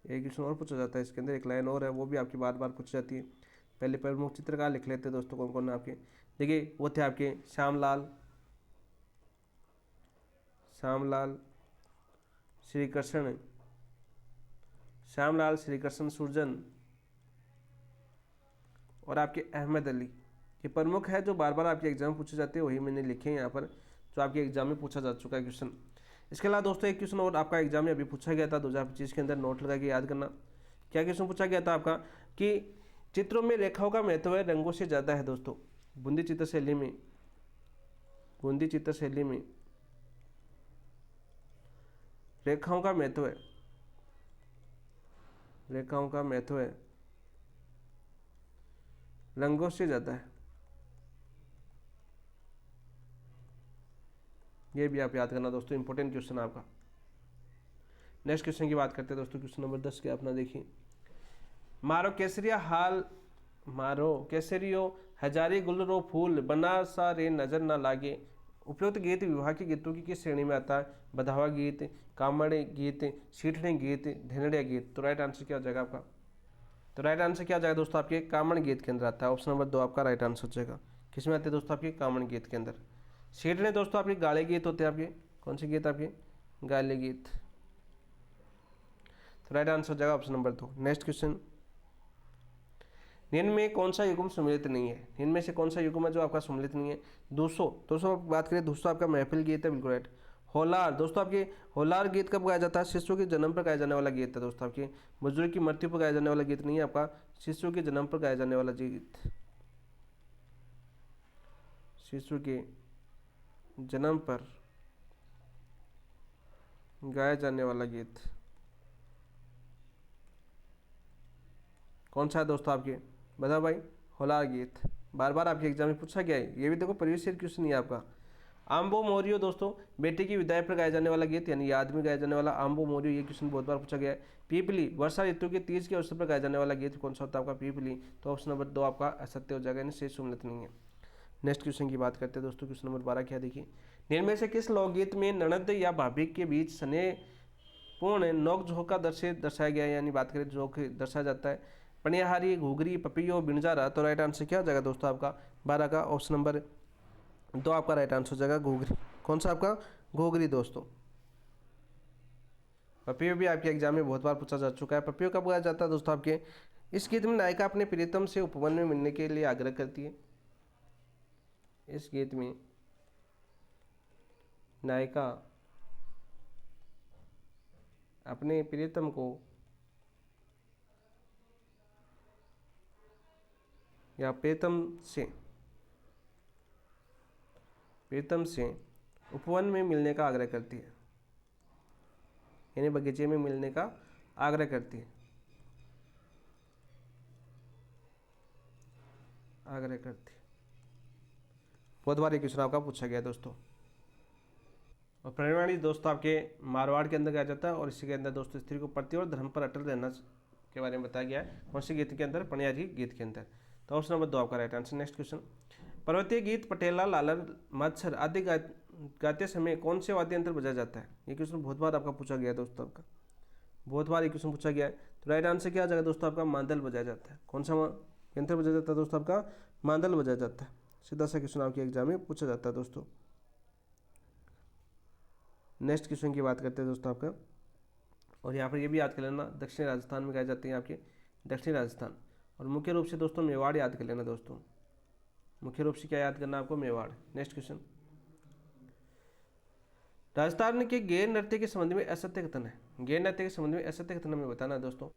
एक क्वेश्चन और पूछा जाता है इसके अंदर, एक लाइन और है वो भी आपकी बार बार पूछी जाती है। पहले प्रमुख चित्रकार लिख लेते हैं दोस्तों कौन कौन है आपके। देखिए वो थे आपके श्यामलाल श्री कृष्ण, श्यामलाल श्री कृष्ण सुरजन और आपके अहमद अली। ये प्रमुख है जो बार बार आपके एग्जाम में पूछे जाते हैं, वही मैंने लिखे हैं यहाँ पर जो आपके एग्जाम में पूछा जा चुका है क्वेश्चन। इसके अलावा दोस्तों एक क्वेश्चन और आपका एग्जाम में अभी पूछा गया था 2025 के अंदर, नोट लगा के याद करना। क्या क्वेश्चन पूछा गया था आपका कि चित्रों में रेखाओं का महत्व है रंगों से ज़्यादा है दोस्तों। बूंदी चित्र शैली में रेखाओं का महत्व है रंगों से ज़्यादा है। ये भी आप याद करना दोस्तों, इंपॉर्टेंट क्वेश्चन आपका। नेक्स्ट क्वेश्चन की बात करते हैं दोस्तों, क्वेश्चन नंबर 10 के अपना देखिए। मारो केसरियो हजारी गुलरो फूल बना सा रे नजर ना लागे। उपयुक्त गीत विवाह के गीतों की किस श्रेणी में आता है? बधावा गीत, कामड़ गीत, सीठने गीत, ढेनड़िया गीत। तो राइट आंसर क्या हो जाएगा आपका? तो राइट आंसर क्या हो जाएगा दोस्तों आपके? कामड़ गीत के अंदर आता है। ऑप्शन नंबर 2 आपका राइट आंसर हो जाएगा। किस में आते हैं दोस्तों आपके? कामड़ गीत के अंदर। सीठने दोस्तों आपके गाले गीत होते हैं आपके। कौन से गीत आपके? गाले गीत। तो राइट आंसर हो जाएगा ऑप्शन नंबर 2। नेक्स्ट क्वेश्चन, निम्न में कौन सा युग्म सम्मिलित नहीं है? निम्न में से कौन सा युग्म है जो आपका सम्मिलित नहीं है? 200 बात करें, 200 आपका महफिल गीत है, बिल्कुल राइट। होलार दोस्तों आपके, होलार गीत कब गाया जाता है? शिशु के जन्म पर गाया जाने वाला गीत है दोस्तों आपके। बुजुर्ग की मृत्यु पर गाया जाने वाला गीत नहीं है आपका, शिशु के जन्म पर गाया जाने वाला गीत। शिशु के जन्म पर गाया जाने वाला गीत कौन सा है दोस्तों आपके? बताओ भाई। होलार गीत बार बार आपके एग्जाम में पूछा गया है, ये भी देखो प्रीवियस ईयर क्वेश्चन नहीं है आपका। आम्बो मोरियो दोस्तों बेटे की विदाई पर गाया जाने वाला गीत, यानी याद में गाया जाने वाला आम्बो मोरियो, ये क्वेश्चन बहुत बार पूछा गया है। पीपली वर्षा ऋतु के तीज के अवसर पर गाया जाने वाला गीत कौन सा होता है आपका? पीपली। तो ऑप्शन नंबर 2 आपका असत्य हो जाएगा, यानी शेष सम्मिलित नहीं है। नेक्स्ट क्वेश्चन की बात करते हैं दोस्तों, क्वेश्चन नंबर 12 क्या देखिए। निम्न में से किस लोकगीत में ननद या भाभी के बीच स्नेहपूर्ण नोकझोंक का दर्शाया गया है, यानी बात करें जोक दर्शाया जाता है? पनियाहारी, घुघरी, पपियो, बिनजारा। तो राइट आंसर क्या हो जाएगा दोस्तों आपका 12 का? ऑप्शन नंबर 2 आपका राइट आंसर हो जाएगा घुघरी। कौन सा आपका? घुघरी दोस्तों। पपियो भी आपके एग्जाम में बहुत बार पूछा जा चुका है। पपियो कब गाया जाता है दोस्तों आपके? इस गीत में नायिका अपने प्रियतम से उपवन में मिलने के लिए आग्रह करती है। इस गीत में नायिका अपने प्रियतम को या प्रीतम से उपवन में मिलने का आग्रह करती है, यानी बगीचे में मिलने का आग्रह करती है। बहुत बार ये क्वेश्चन आपका पूछा गया दोस्तों। और प्रणवाणी दोस्तों आपके मारवाड़ के अंदर गाया जाता है, और इसी के अंदर दोस्तों स्त्री को पति और धर्म पर अटल रहना के बारे में बताया गया है। कौन से गीत के अंदर? पनियारी गीत के अंदर। तो ऑप्शन नंबर 2 आपका राइट आंसर। नेक्स्ट क्वेश्चन, पर्वतीय गीत पटेला, लालर, मच्छर आदि गाते समय कौन से वाद्य यंत्र बजाया जाता है? ये क्वेश्चन बहुत बार आपका पूछा गया है दोस्तों आपका, बहुत बार ये क्वेश्चन पूछा गया है। तो राइट आंसर क्या आ जाएगा दोस्तों आपका? मांदल बजाया जाता है। कौन सा यंत्र बजाया जाता है दोस्तों आपका? मांदल बजाया जाता है। सीधा सा क्वेश्चन आपके एग्जाम में पूछा जाता है दोस्तों। नेक्स्ट क्वेश्चन की बात करते हैं दोस्तों आपका, और यहाँ पर ये भी याद कर लेना, दक्षिणी राजस्थान में गाए जाते हैं आपके, दक्षिणी राजस्थान। और मुख्य रूप से दोस्तों मेवाड़ याद कर लेना दोस्तों, मुख्य रूप से क्या याद करना आपको? मेवाड़। नेक्स्ट क्वेश्चन, राजस्थान के गैर नृत्य के संबंध में असत्य कथन है। गैर नृत्य के संबंध में असत्य कथन हमें बताना है दोस्तों।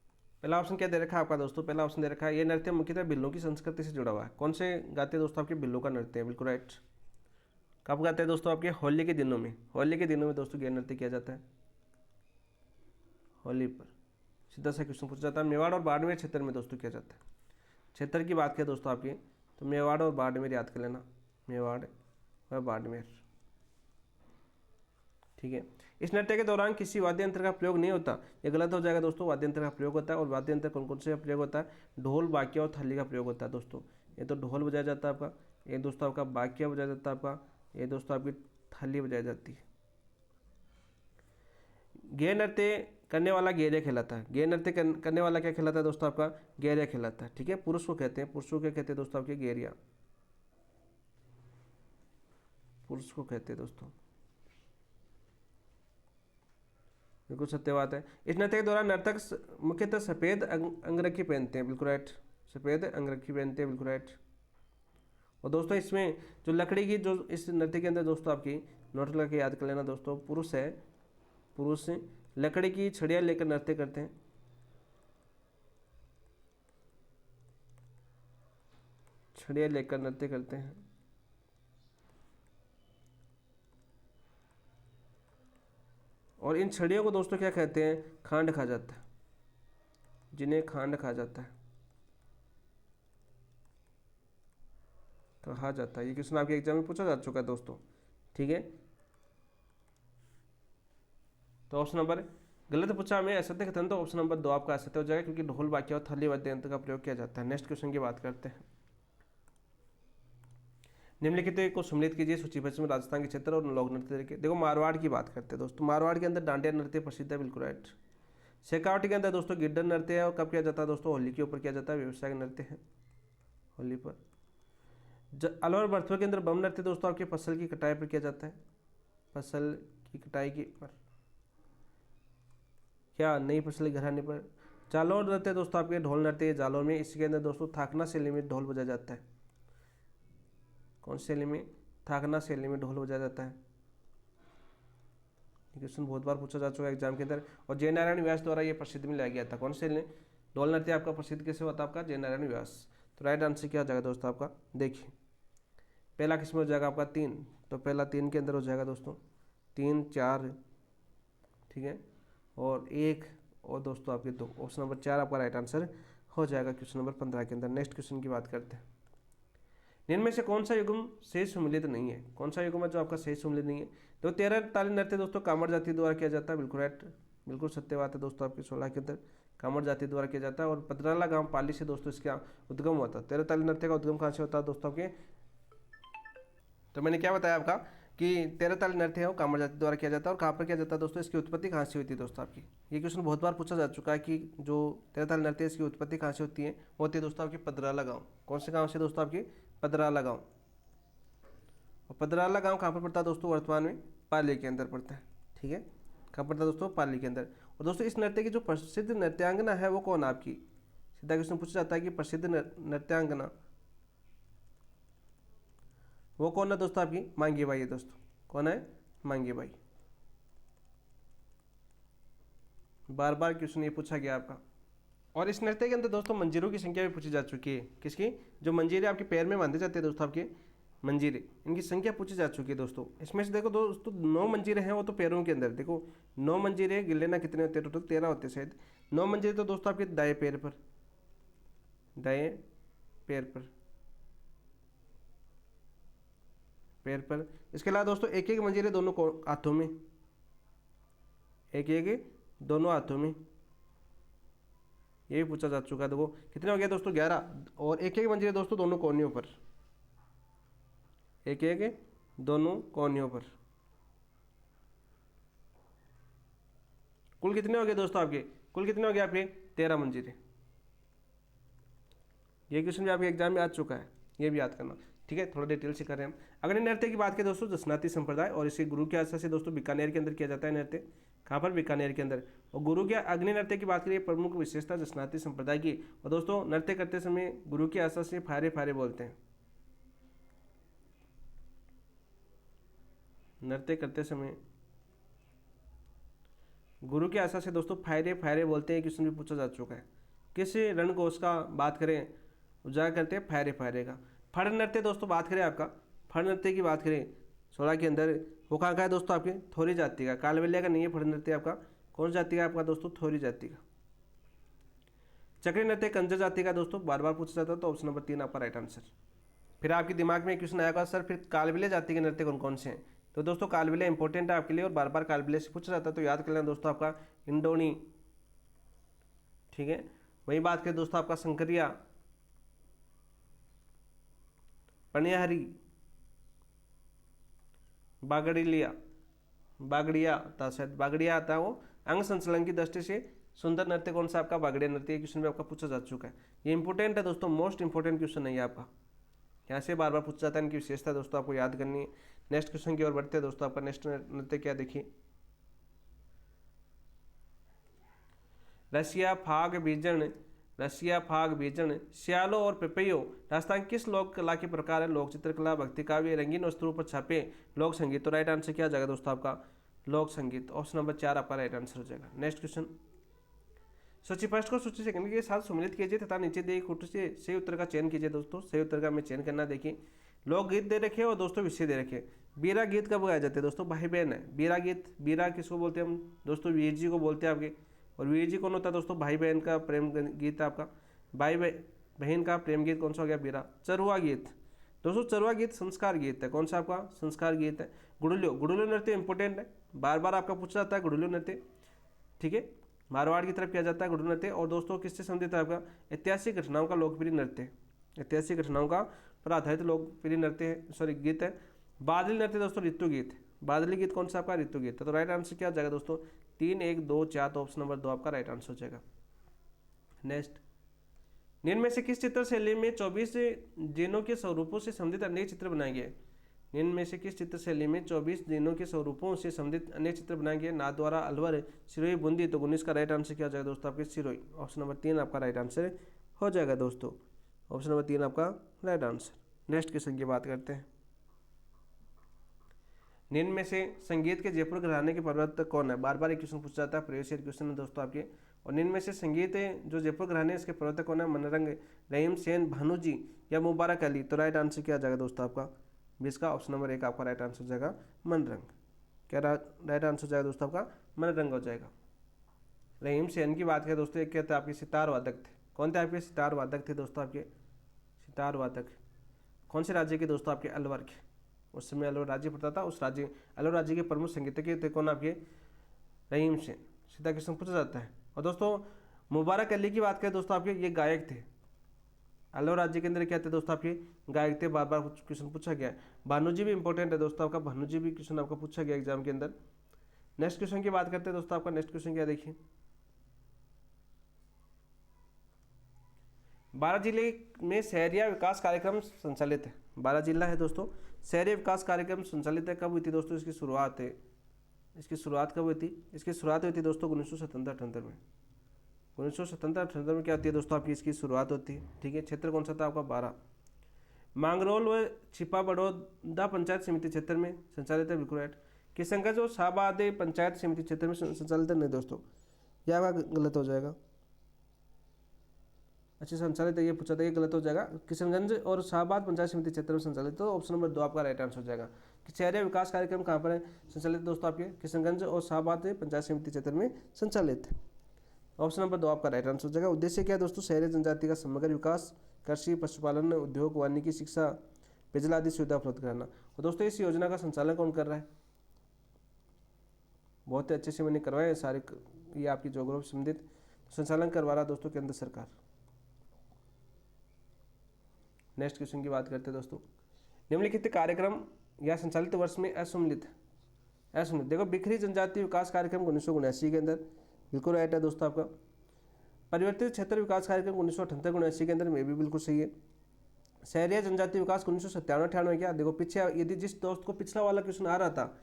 पहला ऑप्शन क्या दे रखा है आपका दोस्तों? पहला ऑप्शन दे रखा है ये नृत्य मुख्यतः बिल्लों की संस्कृति से जुड़ा हुआ है। कौन से गाते हैं दोस्तों आपके? बिल्लों का नृत्य है, बिल्कुल राइट। कब गाते हैं दोस्तों आपके? होली के दिनों में। होली के दिनों में दोस्तों गैर नृत्य किया जाता है, होली पर। सीधा सा क्वेश्चन पूछा जाता है। मेवाड़ और बाड़मेर क्षेत्र में दोस्तों किया जाता है। क्षेत्र की बात करें दोस्तों आपकी, तो मेवाड़ और बाड़मेर याद कर लेना, मेवाड़ व बाड़मेर, ठीक है। इस नृत्य के दौरान किसी वाद्य यंत्र का प्रयोग नहीं होता, ये गलत हो जाएगा दोस्तों। वाद्य यंत्र का प्रयोग होता है, और वाद्य यंत्र कौन कौन से का प्रयोग होता है? ढोल, बाकिया और थाली का प्रयोग होता है दोस्तों। ये तो ढोल बजाया जाता है आपका, ये दोस्तों आपका बाकिया बजाया जाता है आपका, ये दोस्तों आपकी थाली बजाई जाती है। गैर नृत्य करने वाला गैरिया कहलाता है। गैर नृत्य करने वाला क्या कहलाता है दोस्तों आपका? गैरिया कहलाता है, ठीक है। पुरुष को कहते हैं, पुरुषों को कहते हैं दोस्तों आपके गैरिया। पुरुष को कहते हैं दोस्तों। बिल्कुल सत्य बात है। इस नृत्य के दौरान नर्तक मुख्यतः सफेद अंगरखी पहनते हैं, बिल्कुल राइट, सफेद अंगरखी पहनते हैं, बिल्कुल राइट। और दोस्तों इसमें जो लकड़ी की जो इस नृत्य के अंदर दोस्तों आपकी नोट लगा के याद कर लेना दोस्तों, पुरुष है, पुरुष लकड़ी की छड़ियाँ लेकर नृत्य करते हैं, छड़ियाँ लेकर नृत्य करते हैं। और इन छड़ियों को दोस्तों क्या कहते हैं, खांड कहा जाता है, जिन्हें खांड कहा जाता है, कहा जाता है। ये क्वेश्चन आपके एग्जाम में पूछा जा चुका है दोस्तों, ठीक है। तो ऑप्शन नंबर गलत पूछा हमें असत्य कथन, तो ऑप्शन नंबर 2 आपका असत्य हो जाएगा, क्योंकि ढोल बाकी और थाली वाद्य यंत्र का प्रयोग किया जाता है। नेक्स्ट क्वेश्चन की बात करते हैं। निम्नलिखित को सम्मिलित कीजिए सूचीबद्ध में राजस्थान के क्षेत्र और लोक नृत्य के। देखो मारवाड़ की बात करते हैं दोस्तों, मारवाड़ के अंदर डांडिया नृत्य प्रसिद्ध है, बिल्कुल राइट। शेखावटी के अंदर दोस्तों गिड्डन नृत्य है, और कब किया जाता है दोस्तों, होली के ऊपर किया जाता है, व्यवसायिक नृत्य है, होली पर। अलवर भरतपुर के अंदर बम नृत्य दोस्तों आपके फसल की कटाई पर किया जाता है, फसल की कटाई के ऊपर, क्या नई फसल घर आने पर। जालौर नृत्य दोस्तों आपके ढोल नृत्य जालौर में, इसके अंदर दोस्तों थाकना शैली में ढोल बजाया जाता है, कौन शैली में, थाकना शैली में ढोल बजाया जाता है। क्वेश्चन बहुत बार पूछा जा चुका है एग्जाम के अंदर, और जय नारायण व्यास द्वारा ये प्रसिद्ध में लाया गया था, कौन से ढोल नृत्य आपका प्रसिद्ध कैसे होता है, आपका जय नारायण व्यास। तो राइट आंसर क्या हो जाएगा दोस्तों आपका, देखिए पहला किस्म हो जाएगा आपका 3, तो पहला 3 के अंदर हो जाएगा दोस्तों 3 4, ठीक है, और 1 और दोस्तों आपके 2, ऑप्शन नंबर 4 आपका राइट आंसर हो जाएगा क्वेश्चन नंबर 15 के अंदर। नेक्स्ट क्वेश्चन की बात करते हैं। निम्न में से कौन सा युग्म सही सम्मिलित नहीं है, कौन सा युग्म है जो आपका सही सम्मिलित नहीं है। तो 13 ताली नृत्य दोस्तों कामड़ जाति द्वारा किया जाता है, बिल्कुल राइट, बिल्कुल सत्य बात है दोस्तों आपके 16 के अंदर कामड़ जाति द्वारा किया जाता है। और पदराला गांव पाली से दोस्तों इसका उद्गम हुआ था। 13 ताली नृत्य का उद्गम कहाँ से होता है दोस्तों आपके, तो मैंने क्या बताया आपका कि 13 ताली नृत्य है वो कामड़ जाति द्वारा किया जाता है। और कहाँ पर किया जाता है दोस्तों, इसकी उत्पत्ति कहाँ से हुई थी दोस्तों आपकी, ये क्वेश्चन बहुत बार पूछा जा चुका है कि जो 13 ताली नृत्य है इसकी उत्पत्ति कहाँ से होती है, वो होती है दोस्तों आपकी पदराला गाँव। कौन से गाँव से दोस्तों आपकी, पदराला गाँव। और पदराला गांव कहाँ पर पड़ता है दोस्तों, वर्तमान में पाली के अंदर पड़ता है, ठीक है, कहाँ पड़ता है दोस्तों, पाली के अंदर। और दोस्तों इस नृत्य की जो प्रसिद्ध नृत्यांगना है वो कौन आपकी, सीधा क्वेश्चन पूछा जाता है कि प्रसिद्ध नृत्यांगना वो कौन है दोस्तों आपकी, मांगी बाई है दोस्तों, कौन है, मांगी बाई। बार बार क्वेश्चन ये पूछा गया आपका। और इस नृत्य के अंदर दोस्तों मंजीरों की संख्या भी पूछी जा चुकी है, किसकी, जो मंजीरे आपके पैर में बांधे जाते हैं दोस्तों आपके मंजीरे, इनकी संख्या पूछी जा चुकी है दोस्तों। इसमें से देखो दोस्तों 9 मंजीरे हैं वो तो पैरों के अंदर, देखो 9 मंजीरे, गिन लेना कितने होते हैं, टोटल 13 होते हैं शायद। 9 मंजीरे तो दोस्तों आपके दाएं पैर पर, दाएं पैर पर, पैर पर। इसके अलावा दोस्तों एक एक मंजीरे दोनों हाथों में, एक एक दोनों हाथों में, ये भी पूछा जा चुका है। देखो कितने हो गया दोस्तों, 11। और एक एक मंजीरे दोस्तों दोनों कोनियों पर, एक एक दोनों कोनियों पर। कुल कितने हो गए दोस्तों आपके, कुल कितने हो गए आपके, 13 मंजीरे। ये क्वेश्चन भी आपके एग्जाम में आ चुका है, ये भी याद करना, ठीक है, थोड़ा डिटेल से करें हम। अगले नृत्य की बात करें दोस्तों, दशनाती संप्रदाय, और इसे गुरु के आशा से दोस्तों बीकानेर के अंदर किया जाता है नृत्य, कहाँ पर, बीकानेर के अंदर। और गुरु के अग्नि नृत्य की बात करिए, प्रमुख विशेषता दशनाती संप्रदाय की। और दोस्तों नृत्य करते समय गुरु की आशा से फारे फारे बोलते हैं, नृत्य करते समय गुरु की आशा से दोस्तों फायरे फायरे बोलते हैं, क्वेश्चन भी पूछा जा चुका है। किस रणघोष का बात करें, उजागर करते हैं फायरे फायरे का। फड़ नृत्य दोस्तों बात करें आपका, फड़ नृत्य की बात करें 16 के अंदर, वो कहाँ का है दोस्तों आपके, थोरी जाति का, कालबेलिया का नहीं है फड़ नृत्य आपका, कौन जाति का आपका दोस्तों, थोरी जाति का। चक्री नृत्य कंजर जाति का दोस्तों, बार बार पूछा जाता है, तो ऑप्शन नंबर 3 आपका राइट आंसर। फिर आपके दिमाग में क्वेश्चन आएगा सर फिर कालबेलिया जाति के नृत्य कौन कौन से हैं, तो दोस्तों कालबेलिया इंपॉर्टेंट है आपके लिए, और बार बार कालबेलिया से पूछा जाता है, तो याद कर लेना दोस्तों आपका इंडोनी, ठीक है। वही बात करें दोस्तों आपका शंकरिया, पनियाहरी, बागड़िया, बागड़िया आता शायद, बागड़िया आता है वो। अंग संचलन की दृष्टि से सुंदर नृत्य कौन सा आपका, बागड़िया नृत्य। क्वेश्चन में आपका पूछा जा चुका है, ये इंपॉर्टेंट है दोस्तों, मोस्ट इंपॉर्टेंट क्वेश्चन है ये आपका, यहाँ से बार बार पूछा जाता है, इनकी विशेषता दोस्तों आपको याद करनी है। नेक्स्ट क्वेश्चन की ओर बढ़ते हैं दोस्तों। आपका नेक्स्ट नृत्य क्या देखिए, रसिया फाग बीजन, रसिया फाग बीजन, श्यालो और पिपयो राजस्थान किस लोक कला के प्रकार है? लोक चित्रकला, भक्ति काव्य, रंगीन वस्त्रों पर छापे, लोक संगीत। तो राइट आंसर क्या आ जाएगा दोस्तों आपका? लोक संगीत। ऑप्शन नंबर 4 आपका राइट आंसर हो जाएगा। नेक्स्ट क्वेश्चन, सूची फर्स्ट को सूची सेकंड के साथ सम्मिलित कीजिए तथा नीचे दिए कुट से सही उत्तर का चयन कीजिए। दोस्तों सही उत्तर का हमें चयन करना, देखिए लोकगीत दे रखे और दोस्तों विषय दे रखे। बीरा गीत कब गाए जाते हैं? दोस्तों भाई बहन है बीरा गीत। बीरा किसको बोलते हैं हम? दोस्तों वीर जी को बोलते हैं आपके। और वीर जी कौन होता है दोस्तों? भाई बहन का प्रेम गीत है आपका। भाई बहन का प्रेम गीत कौन सा हो गया? बीरा। चरुआ गीत, दोस्तों चरुआ गीत संस्कार गीत है। कौन सा आपका? संस्कार गीत है। गुड़ुल्यो, गुड़ुल्यो नृत्य इंपॉर्टेंट है, बार बार आपका पूछा जाता है गुड़ुल्यो नृत्य, ठीक है, मारवाड़ की तरफ किया जाता है गुड़ुल्यो नृत्य। और दोस्तों किससे संबंधित है आपका? ऐतिहासिक घटनाओं का लोकप्रिय नृत्य, ऐतिहासिक घटनाओं का पर आधारित लोकप्रिय नृत्य है, सॉरी गीत है। बादली नृत्य दोस्तों ऋतु गीत, बादली गीत कौन सा आपका? ऋतु गीत है। तो राइट आंसर क्या हो जाएगा दोस्तों? 3, 1, 2, 4। तो ऑप्शन नंबर 2 आपका राइट आंसर हो जाएगा। नेक्स्ट, निम्न में से किस चित्र शैली में 24 जिनों के स्वरूपों से संबंधित अनेक चित्र बनाए गए? निम्न में से किस चित्र शैली में 24 जिनों के स्वरूपों से संबंधित अनेक चित्र बनाए गए? नाथद्वारा, अलवर, सिरोही, बूंदी। तो 19 का राइट आंसर क्या हो जाएगा दोस्तों? आपके सिरोही। ऑप्शन नंबर 3 आपका राइट आंसर हो जाएगा दोस्तों। ऑप्शन नंबर 3 आपका राइट आंसर। नेक्स्ट क्वेश्चन की बात करते हैं, निम्न में से संगीत के जयपुर घराने के प्रवर्तक कौन है? बार बार एक क्वेश्चन पूछा जाता है, प्रीवियस ईयर क्वेश्चन है दोस्तों आपके। और निम्न में से संगीत जो जयपुर घराने इसके प्रवर्तक कौन है? मनरंग, रहीम सेन, भानु जी या मुबारक अली। तो राइट आंसर क्या आ जाएगा दोस्तों आपका? 20 का ऑप्शन नंबर 1 आपका राइट आंसर हो जाएगा मनरंग। क्या राइट आंसर हो जाएगा दोस्तों आपका? मनरंग हो जाएगा। रहीम सेन की बात करें दोस्तों, एक क्या थे आपके? सितार वादक थे। कौन थे आपके? सितार वादक थे दोस्तों आपके। सितार वादक कौन से राज्य के दोस्तों? आपके अलवर के। उस समय अलवर राज्य पड़ता था, उस राज्य अलवर राज्य के प्रमुख संगीतज्ञ थे कौन? आपके रहीम सेन। सीधा क्वेश्चन पूछा जाता है। और दोस्तों मुबारक अली की बात करें दोस्तों आपके, ये गायक थे। अलवर राज्य के अंदर क्या थे दोस्तों? आपके गायक थे। बार बार क्वेश्चन पूछा गया है। भानु जी भी इंपॉर्टेंट है दोस्तों आपका, भानु जी भी क्वेश्चन आपका पूछा गया एग्जाम के अंदर। नेक्स्ट क्वेश्चन की बात करते हैं दोस्तों आपका। नेक्स्ट क्वेश्चन क्या देखिए, 12 जिले में शहरिया विकास कार्यक्रम संचालित है। 12 जिला है दोस्तों, शहरी विकास कार्यक्रम संचालित है। कब हुई थी दोस्तों इसकी शुरुआत है? इसकी शुरुआत कब हुई थी? इसकी शुरुआत हुई थी दोस्तों 1977-78 में। 1977-78 में क्या होती है दोस्तों आपकी? इसकी शुरुआत होती है, ठीक है। क्षेत्र कौन सा था आपका? 12। मांगरोल व छिपा बड़ौदा पंचायत समिति क्षेत्र में संचालित है, बिल्कुल राइट। किशनगंज और शाहबाद पंचायत समिति क्षेत्र में संचालित है, नहीं दोस्तों, यह आपका गलत हो जाएगा। अच्छा संचालित है ये पूछा था, ये गलत हो जाएगा। किशनगंज और शाहबाद पंचायत समिति क्षेत्र में संचालित, तो ऑप्शन नंबर 2 आपका राइट आंसर हो जाएगा। कि शहरी विकास कार्यक्रम कहाँ पर है संचालित दोस्तों? आपके किशनगंज और शाहबाद पंचायत समिति क्षेत्र में संचालित है। ऑप्शन नंबर 2 आपका राइट आंसर हो जाएगा। उद्देश्य क्या है दोस्तों? शहरी जनजाति का समग्र विकास, कृषि, पशुपालन, उद्योग, वानिकी, शिक्षा, पेयजल आदि सुविधा उपलब्ध कराना। और दोस्तों इस योजना का संचालन कौन कर रहा है? बहुत ही अच्छे से मैंने करवाया है सारे, ये आपकी जोग्राफी संबंधित संचालन करवा रहा है दोस्तों केंद्र सरकार। नेक्स्ट क्वेश्चन की बात करते हैं दोस्तों, निम्नलिखित कार्यक्रम या संचालित वर्ष में असम्मिलित, देखो बिखरी जनजाति विकास कार्यक्रम 1979 के अंदर, बिल्कुल राइट है दोस्तों आपका। परिवर्तित क्षेत्र विकास कार्यक्रम 1978-79 के अंदर में भी बिल्कुल सही है। शहरी जनजाति विकास 1997-98 क्या? देखो पीछे यदि जिस दोस्त को पिछला वाला क्वेश्चन आ रहा था,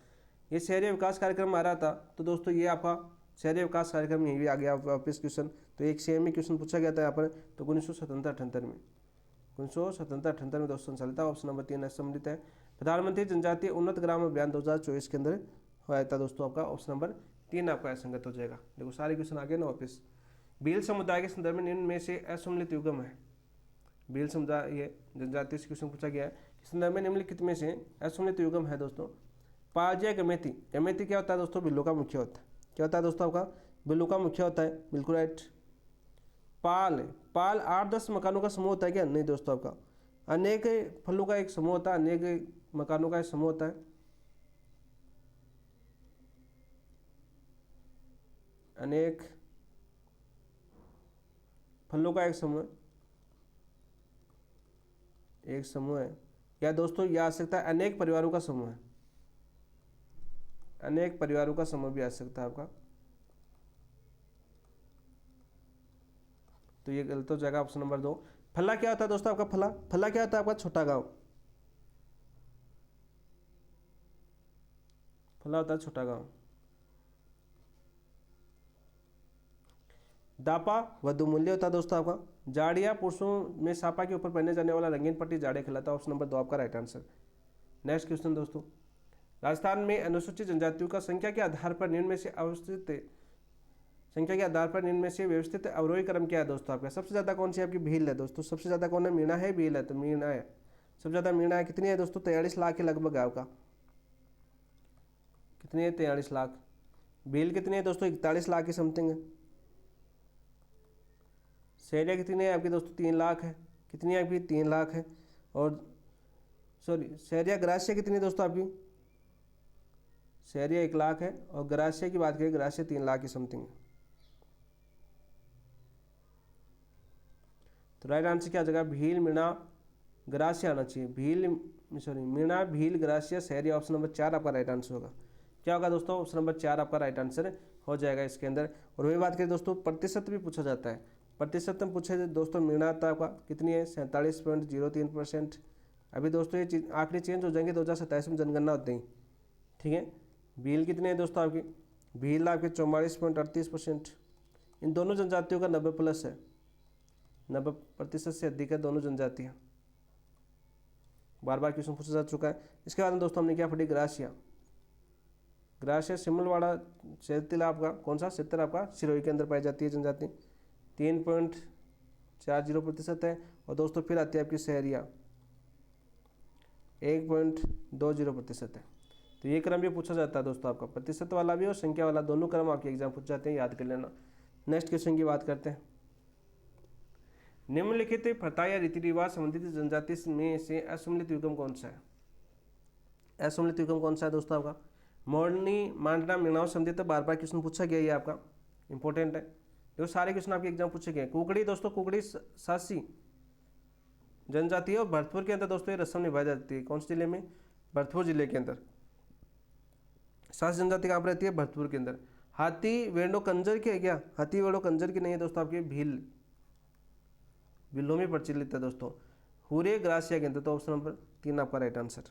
ये शहरी विकास कार्यक्रम आ रहा था, तो दोस्तों ये आपका शहरी विकास कार्यक्रम यही भी आ गया वापस क्वेश्चन। तो एक सेम ही क्वेश्चन पूछा गया था यहाँ पर, तो 1977-78 में, 1977-78 में दोस्तों संचालित था। ऑप्शन नंबर 3 सम्मिलित है। प्रधानमंत्री जनजातीय उन्नत ग्राम अभियान 2024 के अंदर हुआ था दोस्तों आपका। ऑप्शन नंबर 3 आपका असंगत हो जाएगा। देखो सारे क्वेश्चन आ गए ना वापस। भील समुदाय के संदर्भ में निम्न में से असम्मिलित युगम है। भील समुदाय ये जनजातीय से क्वेश्चन पूछा गया है कि संदर्भ में निम्नलिखित में से असम्मिलित युगम है दोस्तों। पाजिया गमेती, गमेती क्या होता है दोस्तों? बिल्लू का मुखिया होता है। क्या होता है दोस्तों आपका? बिल्लू का मुखिया होता है, बिल्कुल राइट। पाल, पाल 8-10 मकानों का समूह होता है क्या? नहीं दोस्तों आपका अनेक फलों का एक समूह होता है, अनेक मकानों का एक समूह होता है। अनेक फलों का एक समूह, एक समूह है। या दोस्तों यह आ सकता है अनेक परिवारों का समूह है, अनेक परिवारों का समूह भी आ सकता है आपका। तो ये गलत हो जाएगा ऑप्शन नंबर 2। फल्ला क्या होता है दोस्तों आपका? फला, फला क्या होता है आपका? छोटा गांव। खुला होता है छोटा गांव। दापा वधुमूल्य होता है दोस्तों आपका। जाड़िया पुरुषों में सापा के ऊपर पहने जाने वाला रंगीन पट्टी जाड़े खिलाता है। ऑप्शन नंबर 2 आपका राइट आंसर। नेक्स्ट क्वेश्चन दोस्तों, राजस्थान में अनुसूचित जनजातियों का संख्या के आधार पर निम्न में से व्यवस्थित अवरोही क्रम क्या है दोस्तों आपका। सबसे ज्यादा कौन सी आपकी भील है दोस्तों, सबसे ज्यादा कौन है, मीणा है भील है, तो मीणा है सबसे ज्यादा। मीणा है, कितनी है दोस्तों, 43 लाख के लगभग है आपका। कितनी है, 43 लाख। भील कितनी है दोस्तों, 41 लाख की समथिंग है। सहरिया कितनी है आपकी दोस्तों, 3 लाख है। कितनी है आपकी, 3 लाख है। और सॉरी, सहरिया ग्रासिया कितनी है दोस्तों आपकी, सहरिया 1 लाख है। और ग्रासिया की बात करें, ग्रासिया 3 लाख की समथिंग है। तो राइट आंसर क्या आ जाएगा, भील मीणा ग्रासिया आना चाहिए। Meena Bhil gratia Sahariya. Option number 4 आपका राइट आंसर होगा। क्या होगा दोस्तों, ऑप्शन नंबर 4 आपका राइट आंसर हो जाएगा इसके अंदर। और वही बात करें दोस्तों, प्रतिशत भी पूछा जाता है। प्रतिशत में पूछे दोस्तों, मीणा था आपका कितनी है, 47.03%। अभी दोस्तों ये चीज आंकड़े चेंज हो जाएंगे 2027 में जनगणना होते ही, ठीक है। भील कितने है दोस्तों आपकी, भील आपके 44.38%। इन दोनों जनजातियों का 90+ है, 90% से अधिक है दोनों जनजातियाँ। बार बार क्वेश्चन पूछा जा चुका है। इसके बाद में दोस्तों हमने क्या पढ़ी, ग्रासिया। ग्रासिया सिमलवाड़ा क्षेत्र आपका कौन सा क्षेत्र आपका, सिरोही के अंदर पाई जाती है जनजाति, 3.40% है। और दोस्तों फिर आती है आपकी सहरिया, 1.20% है। तो ये क्रम भी पूछा जाता है दोस्तों आपका, प्रतिशत वाला भी और संख्या वाला, दोनों क्रम आपके एग्जाम पूछ जाते हैं, याद कर लेना। नेक्स्ट क्वेश्चन की बात करते हैं। निम्नलिखित प्रथा या रीति रिवाज संबंधित जनजाति में से असम्मिलित युगम कौन सा है। असम्मिलित युगम कौन सा है दोस्तों आपका, मोरनी मांडना मीणाओं संबंधित बार बार क्वेश्चन पूछा गया, ये आपका इंपॉर्टेंट है। देखो सारे क्वेश्चन आपके एग्जाम पूछे गए। कुकड़ी दोस्तों, कुकड़ी सासी जनजाति है और भरतपुर के अंदर दोस्तों ये रस्म निभाई जाती है। कौन से जिले में, भरतपुर जिले के अंदर। सासी जनजाति कहाँ पर रहती है, भरतपुर के अंदर। हाथी वेणो कंजर की है क्या, हाथी वेणो कंजर की नहीं है दोस्तों आपकी, भीलों में प्रचलित है दोस्तों। हुरे ग्रासिया के अंदर। तो ऑप्शन नंबर 3 आपका राइट आंसर।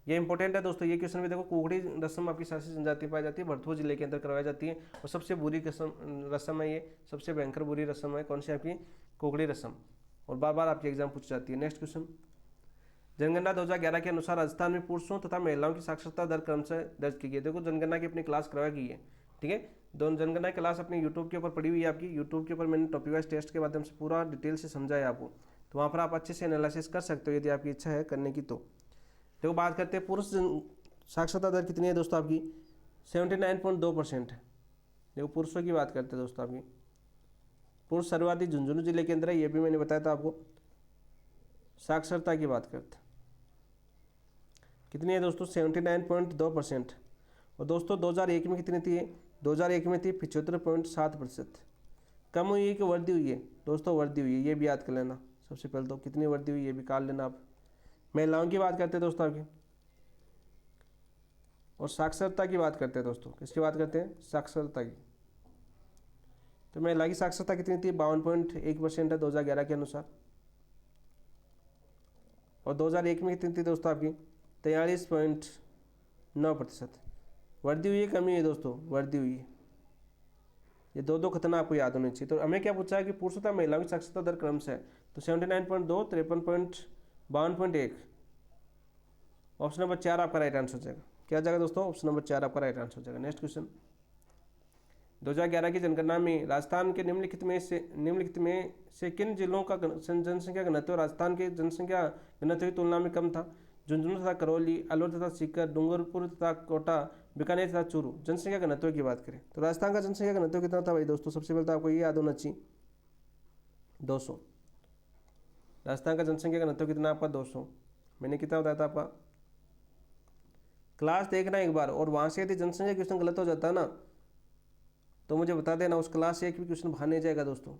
ये इंपॉर्टेंट है दोस्तों, ये क्वेश्चन भी देखो। कुकड़ी रस्म आपकी सासी जनजाति पाई जाती है, भरतपुर जिले के अंदर करवाई जाती है। और सबसे बुरी रस्म है ये, सबसे भयंकर बुरी रस्म है कौन सी आपकी, कुकड़ी रस्म। और बार बार आपकी एग्जाम पूछ जाती है। नेक्स्ट क्वेश्चन, जनगणना 2011 के अनुसार राजस्थान में पुरुषों तथा महिलाओं की साक्षरता दर क्रम से दर्ज की गई। देखो जनगणना की अपनी क्लास करवाई गई है, ठीक है। दोनों जनगणना क्लास अपनी यूट्यूब के ऊपर पड़ी हुई है आपकी। यूट्यूब के ऊपर मैंने टॉपिक वाइज टेस्ट के माध्यम से पूरा डिटेल से समझाया आपको, तो वहाँ पर आप अच्छे से एनालिसिस कर सकते हो यदि आपकी इच्छा है करने की। तो देखो बात करते हैं पुरुष साक्षरता दर कितनी है दोस्तों आपकी, 79.2% है। देखो पुरुषों की बात करते हैं दोस्तों आपकी, पुरुष सर्वाधिक झुंझुनू जिले के अंदर है, ये भी मैंने बताया था आपको। साक्षरता की बात करते हैं कितनी है दोस्तों, 79.2%। और दोस्तों 2001 में कितनी थी, 2001 में थी 75.7%। कम हुई है कि वृद्धि हुई है दोस्तों, वृद्धि हुई है, ये भी याद कर लेना। सबसे पहले तो कितनी वृद्धि हुई है ये भी काट लेना आप। महिलाओं की बात करते हैं दोस्तों आपकी, और साक्षरता की बात करते हैं दोस्तों। किसकी बात करते हैं, साक्षरता की। तो महिला की साक्षरता कितनी थी, 52.1% है 2011 के अनुसार। और 2001 में कितनी थी दोस्तों आपकी, 43.9%। वृद्धि हुई है, कमी है दोस्तों, वृद्धि हुई है। ये दो खतरनाक आपको याद होनी चाहिए। तो हमें क्या पूछा है कि पुरुषों तथा महिलाओं की साक्षरता दर क्रम से है, तो 79.2, 53.52.1। ऑप्शन नंबर 4 आपका राइट आंसर हो जाएगा। क्या जाएगा दोस्तों, ऑप्शन नंबर 4 आपका राइट आंसर हो जाएगा। नेक्स्ट क्वेश्चन, 2011 की जनगणना में राजस्थान के निम्नलिखित में से किन जिलों का जनसंख्या घनत्व राजस्थान के जनसंख्या घनत्व की तुलना में कम था। झुंझुनू तथा करौली, अलवर तथा सीकर, डूंगरपुर तथा कोटा, बीकानेर तथा चूरू। जनसंख्या घनत्व की बात करें तो राजस्थान का जनसंख्या घनत्व कितना था भाई दोस्तों, सबसे पहले तो आपको ये याद होना चाहिए, 200। राजस्थान का जनसंख्या घनत्व कितना आपका, 200। मैंने कितना बताया था आपका, क्लास देखना एक बार, और वहाँ से यदि जनसंख्या क्वेश्चन गलत हो जाता है ना तो मुझे बता देना, उस क्लास से एक भी क्वेश्चन बाहर नहीं जाएगा दोस्तों।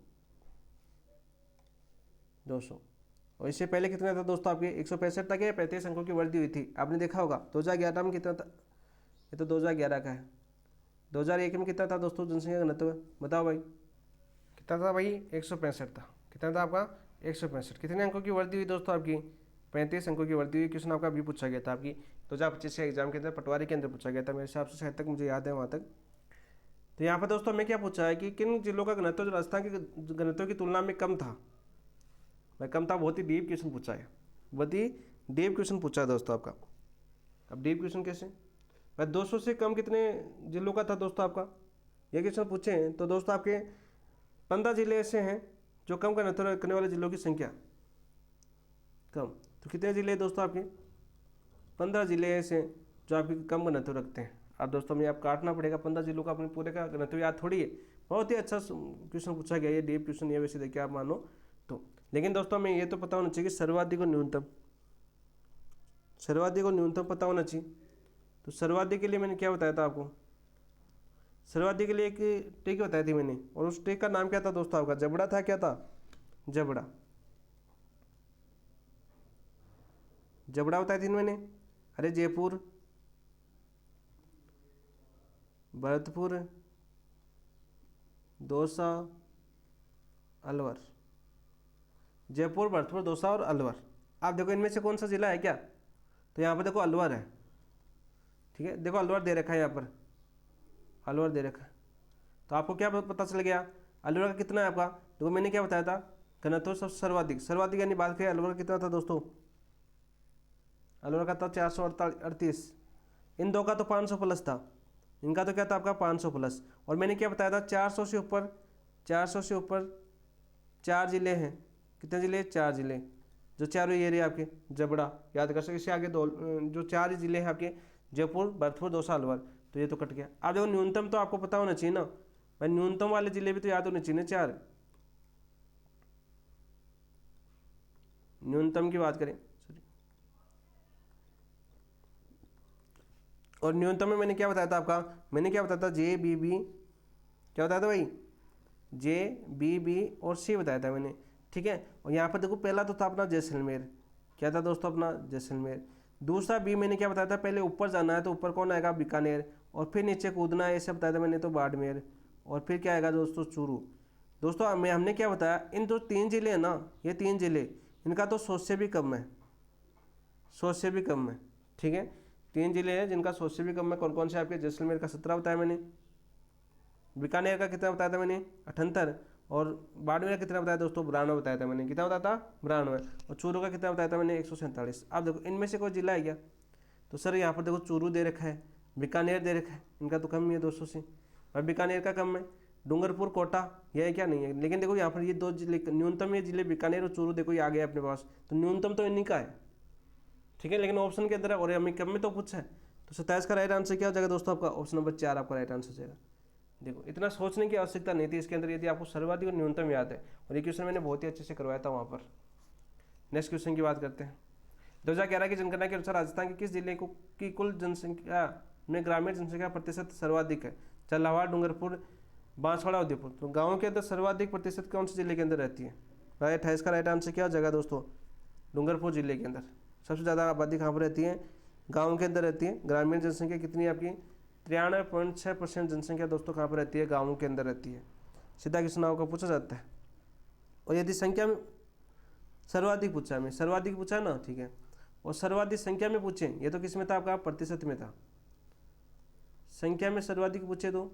200। और इससे पहले कितना था दोस्तों आपके, 165 तक या 35 अंकों की वृद्धि हुई थी, आपने देखा होगा। 2011 में कितना था, ये तो 2011 का है। 2001 में कितना था दोस्तों जनसंख्या घनत्व, बताओ भाई कितना था भाई, 165 था। कितना था आपका, 165। कितने अंकों की वृद्धि हुई दोस्तों आपकी, 35 अंकों की वर्दी हुई। क्वेश्चन आपका भी पूछा गया था आपकी 2025 के एग्जाम के अंदर, पटवारी के अंदर पूछा गया था मेरे हिसाब से, शायद तक मुझे याद है वहाँ तक। तो यहाँ पर दोस्तों हमें क्या पूछा है कि किन जिलों का घनत्व जो राजस्थान के घनत्व की तुलना में कम था। भाई कम था, बहुत ही डीप क्वेश्चन पूछा है, बहुत ही डीप क्वेश्चन पूछा है दोस्तों आपका। अब डीप क्वेश्चन कैसे भाई, 200 से कम कितने जिलों का था दोस्तों आपका, ये क्वेश्चन पूछे हैं। तो दोस्तों आपके 15 जिले ऐसे हैं जो कम घनत्व रखने वाले जिलों की संख्या कम। तो कितने जिले दोस्तों आपके, 15 जिले ऐसे जो आपकी कम घनत्व रखते हैं। अब दोस्तों में आप काटना पड़ेगा 15 जिलों का, अपने पूरे का घनत्व याद थोड़ी है। बहुत ही अच्छा क्वेश्चन पूछा गया, ये डीप क्वेश्चन ये वैसे देखिए आप मानो तो। लेकिन दोस्तों हमें ये तो पता होना चाहिए कि सर्वाधिक और न्यूनतम, सर्वाधिक और न्यूनतम पता होना चाहिए। तो सर्वाधिक के लिए मैंने क्या बताया था आपको, सर्वाधिक के लिए एक ट्रिक बताई थी मैंने, और उस ट्रिक का नाम क्या था दोस्तों आपका, जबड़ा था। क्या था, जबड़ा, जबड़ा बताई थी मैंने। अरे जयपुर, भरतपुर, दौसा, अलवर, जयपुर, भरतपुर, दौसा और अलवर। आप देखो इनमें से कौन सा जिला है क्या, तो यहाँ पर देखो अलवर है। ठीक है, देखो अलवर दे रखा है, यहाँ पर अलवर दे रखा है। तो आपको क्या पता चल गया, अलवर का कितना है आपका, देखो मैंने क्या बताया था, घनत्व सबसे सर्वाधिक, सर्वाधिक यानी बात करें अलवर का कितना था दोस्तों, अलवर का था 438। इन दो का तो 500 प्लस था, इनका तो क्या था आपका 500 प्लस। और मैंने क्या बताया था, 400 से ऊपर, 400 से ऊपर 4 जिले हैं। कितने जिले, 4 जिले, जो चारों ये रहे आपके, जबड़ा याद कर सकते। इससे आगे दो जो 4 जिले हैं आपके, जयपुर, भरतपुर, दौसा, अलवर, तो ये तो कट गया। अब देखो न्यूनतम तो आपको पता होना चाहिए ना भाई, न्यूनतम वाले जिले भी तो याद होने चाहिए ना 4। न्यूनतम की बात करें, सॉरी, और न्यूनतम में मैंने क्या बताया था आपका, मैंने क्या बताया था, JBB, क्या बताया था भाई, JBB और C बताया था मैंने। ठीक है, और यहाँ पर देखो पहला तो था अपना जैसलमेर, क्या था दोस्तों अपना जैसलमेर। दूसरा B मैंने क्या बताया था, पहले ऊपर जाना है तो ऊपर कौन आएगा, बीकानेर, और फिर नीचे कूदना है, ऐसे बताया था मैंने तो बाड़मेर, और फिर क्या आएगा दोस्तों, चूरू। दोस्तों हमने क्या बताया, इन जो 3 जिले हैं ना, ये 3 जिले, इनका तो 100 से भी कम है, 100 से भी कम है। ठीक है, 3 जिले हैं जिनका 100 से भी कम है। कौन कौन से आपके, जैसलमेर का 17 बताया मैंने, बीकानेर का कितना बताया था मैंने, 78, और बाड़मेर का कितना बताया दोस्तों, 92 बताया था मैंने। कितना बताया था, 92, और चूरू का कितना बताया था मैंने, 147। अब देखो इनमें से कोई जिला है क्या, तो सर यहाँ पर देखो चूरू दे रखा है, बीकानेर दे रखा है, इनका तो कम ही है 200 से, और बीकानेर का कम है। डूंगरपुर, कोटा, यह है क्या, नहीं है। लेकिन देखो यहाँ पर ये 2 जिले न्यूनतम, ये जिले बीकानेर और चूरू देखो ये आ गए अपने पास, तो न्यूनतम तो इन्हीं का है। ठीक है, लेकिन ऑप्शन के अंदर है और हमें कम में तो पूछा है। तो 27 का राइट आंसर क्या हो जाएगा दोस्तों आपका, ऑप्शन नंबर 4 आपका राइट आंसर हो जाएगा। देखो इतना सोचने की आवश्यकता नहीं थी इसके अंदर, यदि आपको सर्वाधिक और न्यूनतम याद है, और ये क्वेश्चन मैंने बहुत ही अच्छे से करवाया था वहाँ पर। नेक्स्ट क्वेश्चन की बात करते हैं। 2011 की जनगणना के अनुसार राजस्थान के किस जिले को की कुल जनसंख्या में ग्रामीण जनसंख्या प्रतिशत सर्वाधिक है, झालावाड़, डूंगरपुर, बांसवाड़ा, उदयपुर। तो गाँव के अंदर सर्वाधिक प्रतिशत कौन से जिले के अंदर रहती है, भाई 28 का राइट आंसर क्या हो जाएगा दोस्तों, डूंगरपुर जिले के अंदर। सबसे ज़्यादा आबादी कहाँ पर रहती है, गाँव के अंदर रहती है। ग्रामीण जनसंख्या कितनी है आपकी, 93.6% जनसंख्या दोस्तों कहाँ पर रहती है, गाँवों के अंदर रहती है। सीधा क्वेश्चन आपको पूछा जाता है। और यदि संख्या में सर्वाधिक पूछा है, मैं सर्वाधिक पूछा है ना, ठीक है, और सर्वाधिक संख्या में पूछे, ये तो किस में था आपका, प्रतिशत में था। संख्या में सर्वाधिक पूछे तो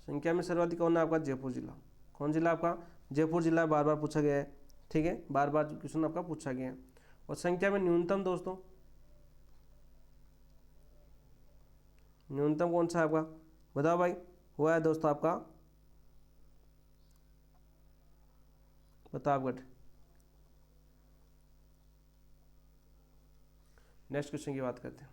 संख्या में सर्वाधिक कौन है आपका, जयपुर जिला। कौन जिला आपका, जयपुर जिला, बार बार पूछा गया है। ठीक है, बार बार क्वेश्चन आपका पूछा गया है। और संख्या में न्यूनतम दोस्तों, न्यूनतम कौन सा है आपका, बताओ भाई, हुआ है दोस्तों आपका प्रतापगढ़। नेक्स्ट क्वेश्चन की बात करते हैं।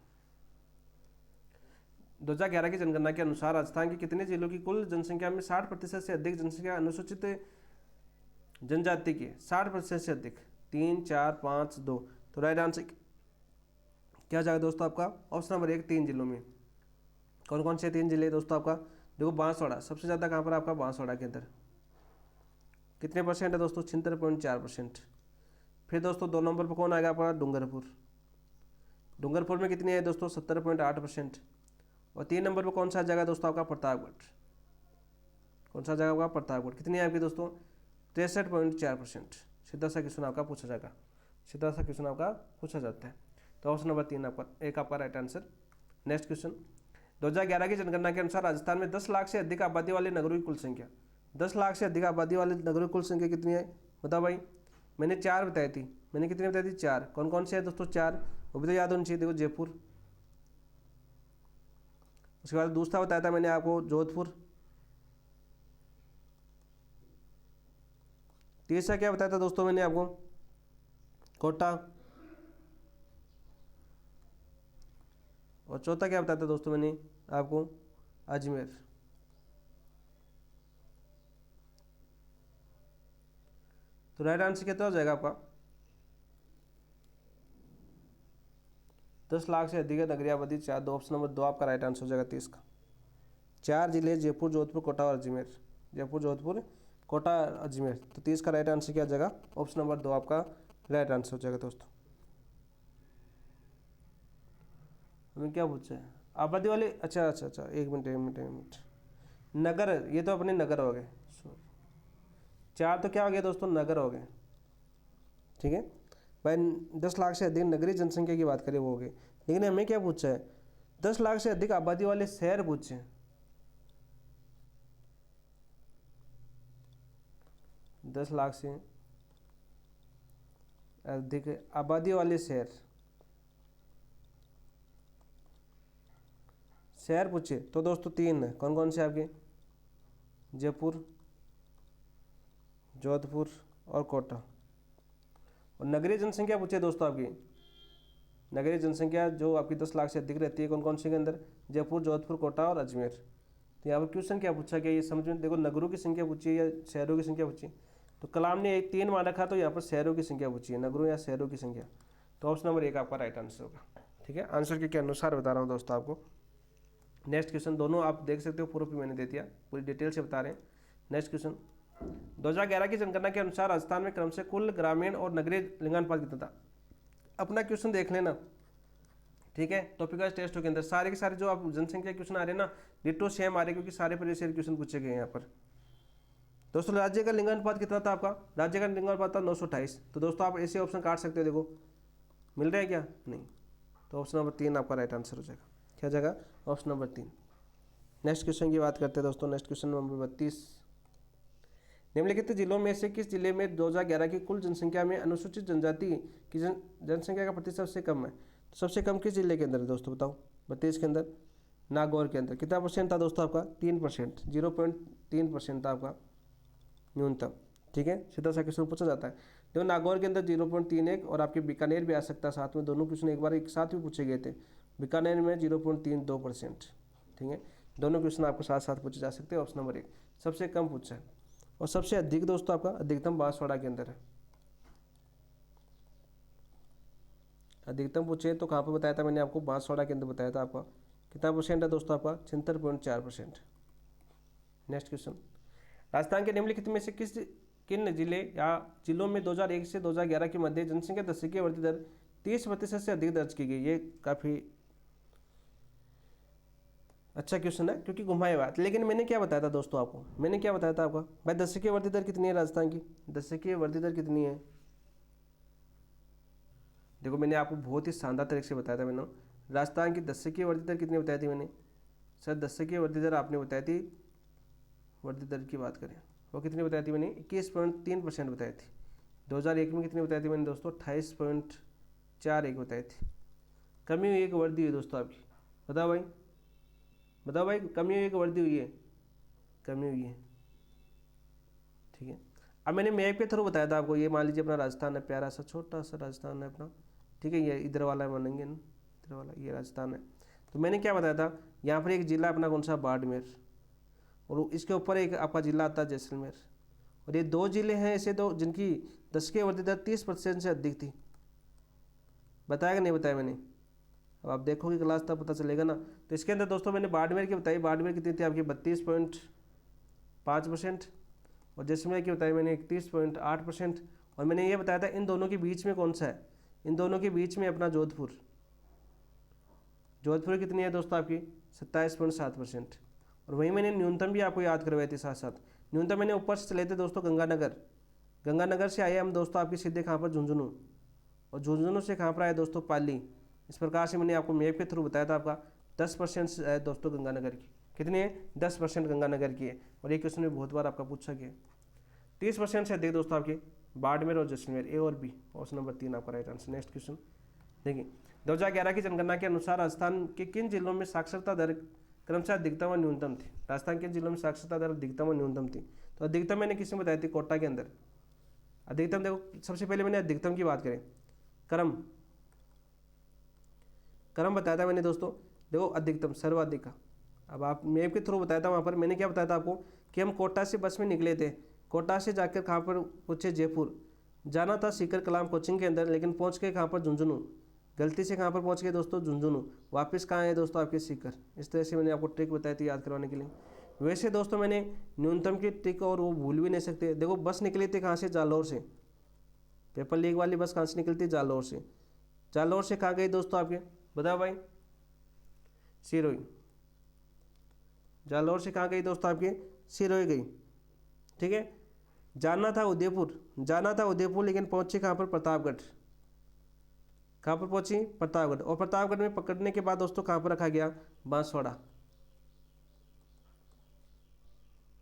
2011 की जनगणना के अनुसार राजस्थान के कितने जिलों की कुल जनसंख्या में 60% से अधिक जनसंख्या अनुसूचित जनजाति की, 60% से अधिक, 3, 4, 5, 2। तो राइट आंसर क्या हो जाएगा दोस्तों आपका, ऑप्शन नंबर 1, 3 जिलों में। कौन कौन से 3 जिले दोस्तों आपका, देखो बांसवाड़ा सबसे ज़्यादा कहाँ पर आपका, बांसवाड़ा के अंदर कितने परसेंट है दोस्तों, 76.4%। फिर दोस्तों 2 नंबर पर कौन आएगा आपका, डूंगरपुर। डूंगरपुर में कितनी है दोस्तों, 70.8%। और 3 नंबर पर कौन सा आ जाएगा दोस्तों आपका, प्रतापगढ़। कौन सा आ जाएगा आपका, प्रतापगढ़। कितनी है आपकी दोस्तों, 63.4%। सीधा सा क्वेश्चन आपका पूछा जाएगा, सीधा सा क्वेश्चन आपका पूछा जाता है। तो ऑप्शन नंबर 3 आपका एक आपका राइट आंसर। नेक्स्ट क्वेश्चन, 2011 की जनगणना के अनुसार राजस्थान में 10 लाख से अधिक आबादी वाले नगरों की कुल संख्या, 10 लाख से अधिक आबादी वाले नगरों की कुल संख्या कितनी है? बताओ भाई। मैंने 4 बताई थी, मैंने कितनी बताई थी? 4। कौन कौन से है दोस्तों? 4, वो भी तो याद होनी चाहिए। देखो जयपुर, उसके बाद दूसरा बताया था मैंने आपको जोधपुर, तीसरा क्या बताया था दोस्तों मैंने आपको? कोटा, और चौथा क्या बताया था दोस्तों मैंने आपको? अजमेर। तो राइट आंसर कितना हो जाएगा आपका? 10 लाख से अधिक नगरीय आबादी 4, दो ऑप्शन नंबर 2 आपका राइट आंसर हो जाएगा 30 का। 4 जिले जयपुर, जोधपुर, कोटा और अजमेर, जयपुर, जोधपुर, कोटा, अजमेर। तो 30 का राइट आंसर क्या आ जाएगा? ऑप्शन नंबर 2 आपका राइट आंसर हो जाएगा दोस्तों। हमें क्या पूछा है? आबादी वाले, अच्छा अच्छा अच्छा, एक मिनट एक मिनट एक मिनट। नगर, ये तो अपने नगर हो गए, 4 तो क्या हो गया दोस्तों? नगर हो गए, ठीक है भाई। 10 लाख से अधिक नगरीय जनसंख्या की बात करें वो हो गई, लेकिन हमें क्या पूछा है? 10 लाख से अधिक आबादी वाले शहर पूछे हैं। 10 लाख से अधिक आबादी वाले शहर, शहर पूछे तो दोस्तों 3 है। कौन कौन से आपके? जयपुर, जोधपुर और कोटा। और नगरीय जनसंख्या पूछे दोस्तों आपकी, नगरीय जनसंख्या जो आपकी 10 लाख से अधिक रहती है कौन कौन से के अंदर? जयपुर, जोधपुर, कोटा और अजमेर। तो यहाँ पर क्वेश्चन क्या पूछा गया ये समझ में देखो, नगरों की संख्या पूछी है या शहरों की संख्या पूछी? तो कलाम ने 3 मान रखा, तो यहाँ पर शहरों की संख्या पूछी है, नगरों या शहरों की संख्या। तो ऑप्शन नंबर 1 आपका राइट आंसर होगा, ठीक है। आंसर के अनुसार बता रहा हूँ दोस्तों आपको। नेक्स्ट क्वेश्चन, दोनों आप देख सकते हो, प्रूफ भी मैंने दे दिया, पूरी डिटेल से बता रहे हैं। नेक्स्ट क्वेश्चन, 2011 की जनगणना के अनुसार राजस्थान में क्रम से कुल ग्रामीण और नगरीय लिंगानुपात कितना था? अपना क्वेश्चन देख लेना, ठीक है। टॉपिक वाइज टेस्ट के अंदर सारे के सारे जो आप जनसंख्या क्वेश्चन आ रहे हैं ना, डिटो सेम आ रहे हैं, क्योंकि सारे प्रीवियस ईयर क्वेश्चन पूछे गए यहाँ पर। दोस्तों राज्य का लिंगानुपात कितना था आपका? राज्य का लिंगानुपात था 928। तो दोस्तों आप ऐसे ऑप्शन काट सकते हो, देखो मिल रहा है क्या? नहीं। तो ऑप्शन नंबर 3 आपका राइट आंसर हो जाएगा। क्या जाएगा? Option number 3। नेक्स्ट क्वेश्चन की बात करते हैं दोस्तों। नेक्स्ट क्वेश्चन नंबर 32, निम्नलिखित जिलों में से किस जिले में 2011 की कुल जनसंख्या में अनुसूचित जनजाति की जनसंख्या का प्रतिशत सबसे कम है? तो सबसे कम किस जिले के अंदर है दोस्तों? बताओ। 32 के अंदर नागौर के अंदर कितना परसेंट था दोस्तों आपका? 3%, 0.3% था आपका न्यूनतम, ठीक है। सीधा सा क्वेश्चन पूछा जाता है। देखो नागौर के अंदर 0.31 और आपके बीकानेर भी आ सकता है साथ में, दोनों क्वेश्चन एक बार एक साथ भी पूछे गए थे। बीकानेर में 0.32%, ठीक है। दोनों क्वेश्चन आपको साथ साथ पूछे जा सकते हैं। ऑप्शन नंबर 1 सबसे कम पूछा है, और सबसे अधिक दोस्तों आपका अधिकतम बांसवाड़ा के अंदर है। अधिकतम पूछे तो कहाँ पर बताया था मैंने आपको? बांसवाड़ा के अंदर बताया था। आपका कितना परसेंट है दोस्तों? आपका 76.4%। नेक्स्ट क्वेश्चन, राजस्थान के निम्नलिखित में से किन जिले या जिलों में 2001 से 2011 के मध्य जनसंख्या दशकीय वृद्धि दर 30% से अधिक दर्ज की गई? ये काफ़ी अच्छा क्वेश्चन है, क्योंकि घुमाए बात। लेकिन मैंने क्या बताया था दोस्तों आपको? मैंने क्या बताया था आपका भाई? दशकीय वृद्धि दर कितनी है राजस्थान की? दशकीय वृद्धि दर कितनी है? देखो मैंने आपको बहुत ही शानदार तरीके से बताया था। मैंने राजस्थान की दशकीय वृद्धि दर कितनी बताई थी मैंने? सर दशकीय वृद्धि दर आपने बताई थी, वृद्धि दर की बात करें वो कितनी बताई थी मैंने? 21.3% बताई थी। 2001 में कितनी बताई थी मैंने दोस्तों? 28.41 बताई थी। कमी हुई एक वृद्धि हुई दोस्तों आपकी? बताओ भाई, बताओ भाई, कमी हुई एक वृद्धि हुई है? कमी हुई है, ठीक है। अब मैंने मैप के थ्रू बताया था आपको। ये मान लीजिए अपना राजस्थान है, प्यारा सा छोटा सा राजस्थान है अपना, ठीक है। ये इधर वाला मानेंगे ना, इधर वाला ये राजस्थान है। तो मैंने क्या बताया था? यहाँ पर एक जिला अपना कौन सा? बाड़मेर, और इसके ऊपर एक आपका जिला आता है जैसलमेर। और ये 2 जिले हैं ऐसे दो जिनकी दशकीय वृद्धि दर 30% से अधिक थी। बताया कि नहीं बताया मैंने? अब आप देखोगे क्लास तब पता चलेगा ना। तो इसके अंदर दोस्तों मैंने बाड़मेर की बताई। बाड़मेर कितनी थी आपकी? 32.5%। और जैसलमेर की बताई मैंने 31.8%। और मैंने ये बताया था इन दोनों के बीच में कौन सा है? इन दोनों के बीच में अपना जोधपुर। जोधपुर कितनी है दोस्तों आपकी? 27.7%। और वहीं मैंने न्यूनतम भी आपको याद करवाई थी साथ साथ। न्यूनतम मैंने ऊपर से चले थे दोस्तों गंगानगर, गंगानगर से आए हम दोस्तों आपके सीधे कहाँ पर, झुंझुनू, और झुंझुनू से कहाँ पर आए दोस्तों, पाली। इस प्रकार से मैंने आपको मैप के थ्रू बताया था। आपका 10% है दोस्तों गंगानगर की, कितनी है, 10% गंगानगर की है, और ये क्वेश्चन में बहुत बार आपका पूछा गया। 30% से अधिक दोस्तों आपके बाड़मेर और जैसलमेर, ए और बी, ऑप्शन नंबर 3 आपका राइट आंसर। नेक्स्ट क्वेश्चन देखिए, 2011 की जनगणना के अनुसार राजस्थान के किन जिलों में साक्षरता दर क्रमशः अधिकतम और न्यूनतम थी। राजस्थान के जिलों में साक्षरता दर अधिकतम और न्यूनतम थी। तो अधिकतम मैंने किसमें बताई थी, कोटा के अंदर। अधिकतम देखो, सबसे पहले मैंने अधिकतम की बात करें, क्रम बताया था मैंने दोस्तों। देखो अधिकतम सर्वाधिक का, अब आप मैप के थ्रू बताया था। वहाँ पर मैंने क्या बताया था आपको कि हम कोटा से बस में निकले थे, कोटा से जाकर कहाँ पर पहुँचे, जयपुर। जाना था सीकर कलाम कोचिंग के अंदर, लेकिन पहुँच गए कहाँ पर, झुंझुनू। गलती से कहाँ पर पहुँच गए दोस्तों, झुंझुनू। वापस कहाँ है दोस्तों, आपके सीकर। इस तरह से मैंने आपको ट्रिक बताई थी याद करवाने के लिए। वैसे दोस्तों मैंने न्यूनतम की ट्रिक और वो भूल भी नहीं सकते। देखो बस निकली थी कहाँ से, जालौर से। पेपर लीक वाली बस कहाँ से निकली थी, जालौर से। जालौर से कहाँ गई दोस्तों आपके, बताओ भाई, सिरोही। जालौर से कहाँ गई दोस्तों आपके, सिरोही गई। ठीक है, जाना था उदयपुर, लेकिन पहुंची कहाँ पर, प्रतापगढ़। कहाँ पर पहुंची, प्रतापगढ़। और प्रतापगढ़ में पकड़ने के बाद दोस्तों कहाँ पर रखा गया, बांसवाड़ा।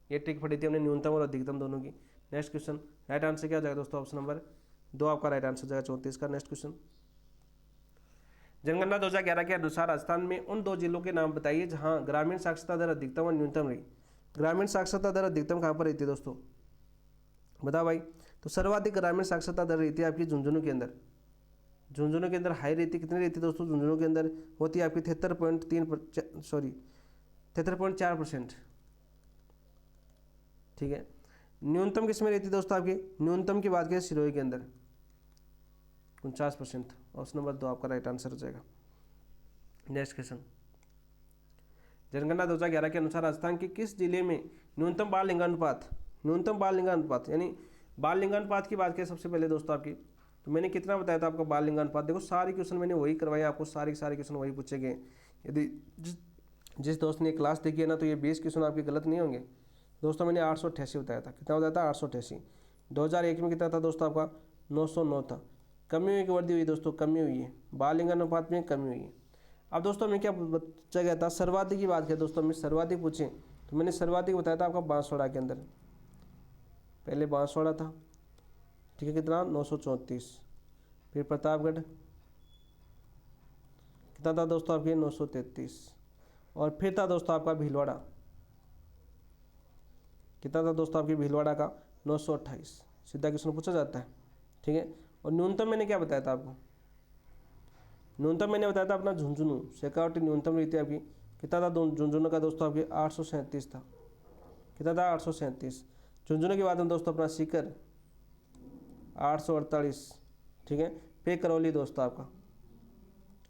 ये ट्रिक पढ़ी थी हमने न्यूनतम और अधिकतम दोनों की। नेक्स्ट क्वेश्चन, राइट आंसर क्या हो जाएगा दोस्तों, ऑप्शन नंबर 2 आपका राइट आंसर हो जाएगा 34 का। नेक्स्ट क्वेश्चन, जनगणना 2011 के अनुसार राजस्थान में उन 2 जिलों के नाम बताइए जहां ग्रामीण साक्षरता दर अधिकतम और न्यूनतम रही। ग्रामीण साक्षरता दर अधिकतम कहाँ पर रहती है दोस्तों, बताओ भाई। तो सर्वाधिक ग्रामीण साक्षरता दर रहती है आपकी झुंझुनू के अंदर। झुंझुनू के अंदर हाई रहती, कितनी रहती है दोस्तों, झुंझुनू के अंदर होती है आपकी 73.4%। ठीक है, न्यूनतम किसमें रहती है दोस्तों आपकी, न्यूनतम की बात करें सिरोही के अंदर 49%। ऑप्शन नंबर 2 आपका राइट आंसर हो जाएगा। नेक्स्ट क्वेश्चन, जनगणना 2011 के अनुसार राजस्थान के किस जिले में न्यूनतम बाल लिंगानुपात यानी बाल लिंगानुपात की बात करें सबसे पहले दोस्तों आपकी, तो मैंने कितना बताया था आपका बाल लिंगानुपात। देखो सारे क्वेश्चन मैंने वही करवाए आपको, सारे क्वेश्चन वही पूछे गए। यदि जिस दोस्त ने क्लास देखी है ना, तो ये 20 क्वेश्चन आपके गलत नहीं होंगे दोस्तों। मैंने 888 बताया था, कितना बताया था, 888। 2001 में कितना था दोस्तों आपका, 909 था। कमी हुई कि वृद्धि हुई दोस्तों, कमी हुई है, बाल लिंगानुपात में कमी हुई है। अब दोस्तों मैं क्या बच्चा गया था, सर्वाधिक की बात किया दोस्तों, मैं सर्वाधिक पूछे तो मैंने सर्वाधिक बताया था आपका बांसवाड़ा के अंदर। पहले बांसवाड़ा था, ठीक है, कितना 934। फिर प्रतापगढ़ कितना था दोस्तों आपके 933। और फिर था दोस्तों आपका भीलवाड़ा, कितना था दोस्तों आपकी भीलवाड़ा का 928। सीधा क्वेश्चन पूछा जाता है। ठीक है, और न्यूनतम मैंने क्या बताया था आपको, न्यूनतम मैंने बताया था अपना झुंझुनू। शेखावटी न्यूनतम रहती है आपकी, कितना था झुंझुनू का दोस्तों आपके 837 था। कितना था 837। झुंझुनू के बाद में दोस्तों अपना सीकर 848। ठीक है, फिर करौली दोस्तों आपका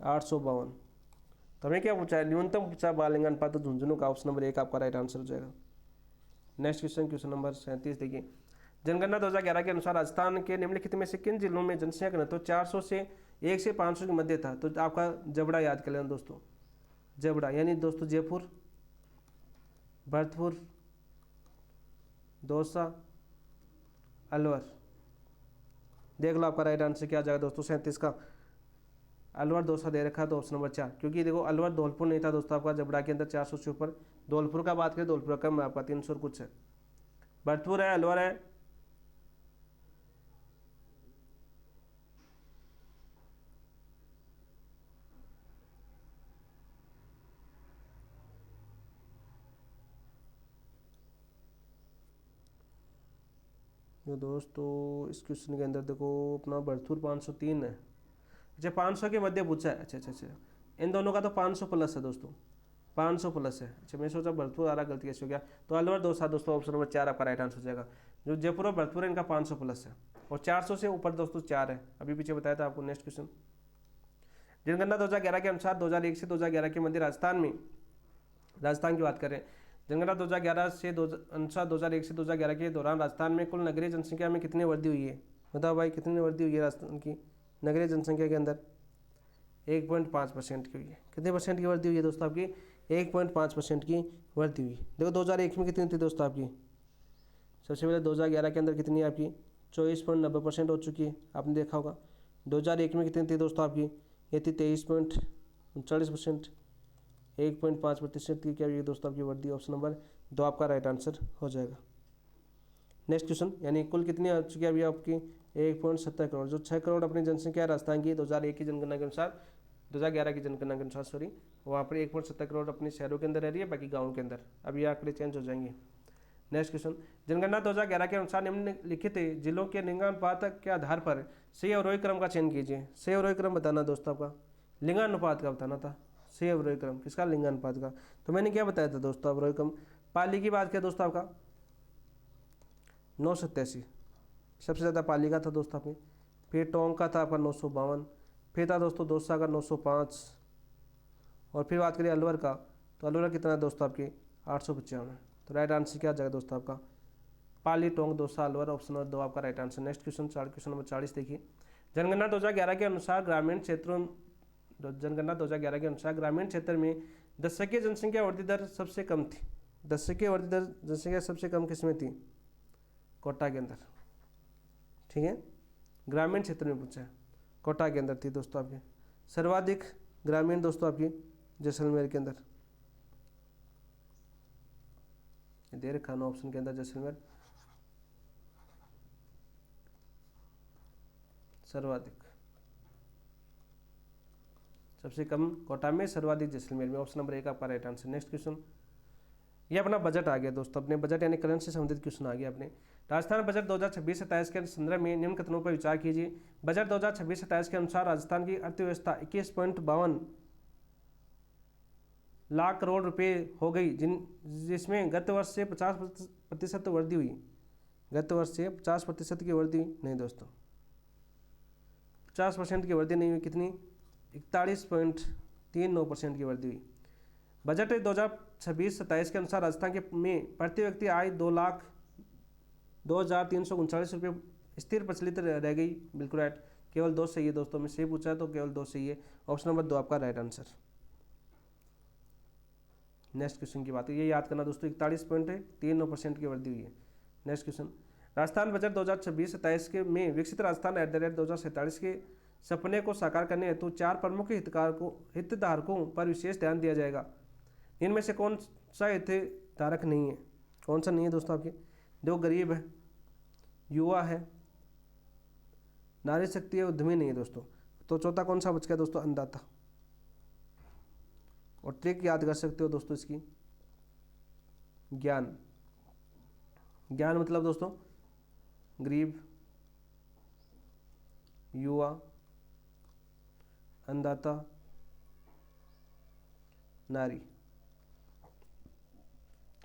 852। तो हमें क्या पूछा है, न्यूनतम पूछा बाल लिंगानुपात, तो झुंझुनू का ऑप्शन नंबर 1 आपका राइट आंसर हो जाएगा। नेक्स्ट क्वेश्चन नंबर 37 देखिए, जनगणना 2011 के अनुसार राजस्थान के निम्नलिखित में से किन जिलों में जनसंख्या घनत्व 400 से 1 से 500 के मध्य था। तो आपका जबड़ा याद कर लेना दोस्तों, जबड़ा यानी दोस्तों जयपुर, भरतपुर, दौसा, अलवर। देख लो आपका राइट आंसर क्या आ जाएगा दोस्तों 37 का। अलवर दौसा दे रखा है तो ऑप्शन नंबर 4, क्योंकि देखो अलवर धौलपुर नहीं था दोस्तों आपका जबड़ा के अंदर 400 से ऊपर। धौलपुर का बात करें, धौलपुर कम है आपका 300 कुछ है। भरतपुर है, अलवर है, जो दोस्तों इस क्वेश्चन के अंदर देखो अपना भरतपुर 503 है। अच्छा 500 के मध्य पूछा है, अच्छा, इन दोनों का तो 500 प्लस है दोस्तों, 500 प्लस है। अच्छा मैं सोचा भरतपुर आ रहा, गलती कैसे हो गया। तो अलवर दौसा दोस्तों ऑप्शन नंबर 4 आपका राइट आंसर हो जाएगा। जो जयपुर और भरतपुर है इनका 500 प्लस है, और 400 से ऊपर दोस्तों 4 है, अभी पीछे बताया था आपको। नेक्स्ट क्वेश्चन, जनगणना 2011 के अनुसार 2001 से 2011 के मध्य राजस्थान की बात करें, जनगणना 2011 से अनुसार 2001 से 2011 के दौरान राजस्थान में कुल नगरीय जनसंख्या में कितनी वृद्धि हुई है। बताओ भाई कितनी वृद्धि हुई है राजस्थान की नगरीय जनसंख्या के अंदर। 1.5% की हुई है। कितने परसेंट की वृद्धि हुई है दोस्तों आपकी, 1.5% की वृद्धि हुई। देखो 2001 में कितनी थी दोस्तों आपकी, सबसे पहले 2011 के अंदर कितनी है आपकी 24.90% हो चुकी है, आपने देखा होगा। 2001 में कितनी थी दोस्तों आपकी, ये थी 23.39%। 1.5% की क्या हुई दोस्तों आपकी वृद्धि। ऑप्शन नंबर 2 आपका राइट आंसर हो जाएगा। नेक्स्ट क्वेश्चन, यानी कुल कितनी आ चुकी है अभी आपकी 1.70 करोड़। जो 6 करोड़ अपनी जनसंख्या है राजस्थान की 2001 की जनगणना के अनुसार, 2011 की जनगणना के अनुसार सॉरी, वहाँ पर 1.70 करोड़ अपने शहरों के अंदर रह रही है, बाकी गाँव के अंदर। अब ये आंकड़े चेंज हो जाएंगे। नेक्स्ट क्वेश्चन, जनगणना 2011 के अनुसार निम्नलिखित जिलों के लिंगानुपात के आधार पर सही अवरोही क्रम का चयन कीजिए। सही अवरोही क्रम बताना दोस्तों आपका, लिंगानुपात का बताना था। सही अवरोही क्रम किसका, लिंगानुपात का। तो मैंने क्या बताया था दोस्तों अवरोही क्रम, पाली की बात किया दोस्तों आपका 987, सबसे ज़्यादा पाली का था दोस्तों आपने। फिर टोंक का था आपका 952, फिर था दोस्तों दौसा का 905, और फिर बात करिए अलवर का, तो अलवर कितना है दोस्तों आपके 895। तो राइट आंसर क्या आ जाएगा दोस्तों आपका, पाली, टोंक, दौसा, अलवर। ऑप्शन नंबर 2 आपका right answer. Next question, question number 40 देखिए। जनगणना 2011 के अनुसार ग्रामीण क्षेत्रों, जनगणना 2011 के अनुसार ग्रामीण क्षेत्र में दशकीय जनसंख्या वृद्धि दर सबसे कम थी। दशकीय वृद्धि दर जनसंख्या सबसे कम किसमें थी, कोटा के अंदर। ठीक है, ग्रामीण क्षेत्र में पूछा है, कोटा के अंदर थी दोस्तों आपके। सर्वाधिक ग्रामीण दोस्तों आपकी जैसलमेर के अंदर, दे रखा ना ऑप्शन के अंदर जैसलमेर सर्वाधिक, सबसे कम कोटा में, सर्वाधिक जैसलमेर में। ऑप्शन नंबर 1 आपका राइट आंसर। नेक्स्ट क्वेश्चन, ये अपना बजट आ गया दोस्तों, अपने बजट यानी करंट से संबंधित क्वेश्चन आ गया अपने। राजस्थान बजट 2026-27 के संदर्भ में निम्न कथनों पर विचार कीजिए। बजट 2026-27 के अनुसार राजस्थान की अर्थव्यवस्था 21.52 लाख करोड़ रुपए हो गई, जिसमें गत वर्ष से 50% वृद्धि हुई। गत वर्ष से 50% की वृद्धि नहीं दोस्तों, 50% की वृद्धि नहीं हुई, कितनी 41.39% की वृद्धि हुई। बजट 2026-27 के अनुसार राजस्थान के में प्रति व्यक्ति आय 2,02,339 रुपये स्थिर प्रचलित रह गई। बिल्कुल राइट, केवल 2 सही है दोस्तों, में से पूछा है तो केवल 2 सही है। ऑप्शन नंबर 2 आपका राइट आंसर। नेक्स्ट क्वेश्चन की बात है, ये याद करना दोस्तों, 41.39% की वृद्धि हुई है। नेक्स्ट क्वेश्चन, राजस्थान बजट 2026-27 के में विकसित राजस्थान @ 2047 के सपने को साकार करने हेतु 4 प्रमुख हितधारकों पर विशेष ध्यान दिया जाएगा। इनमें से कौन सा हितधारक नहीं है, कौन सा नहीं है दोस्तों आपके, जो गरीब है, युवा है, नारी शक्ति है, उद्यमी नहीं है दोस्तों। तो चौथा कौन सा बच गया दोस्तों, अन्नदाता। और ट्रिक याद कर सकते हो दोस्तों इसकी, ज्ञान। ज्ञान मतलब दोस्तों गरीब, युवा, अन्नदाता, नारी।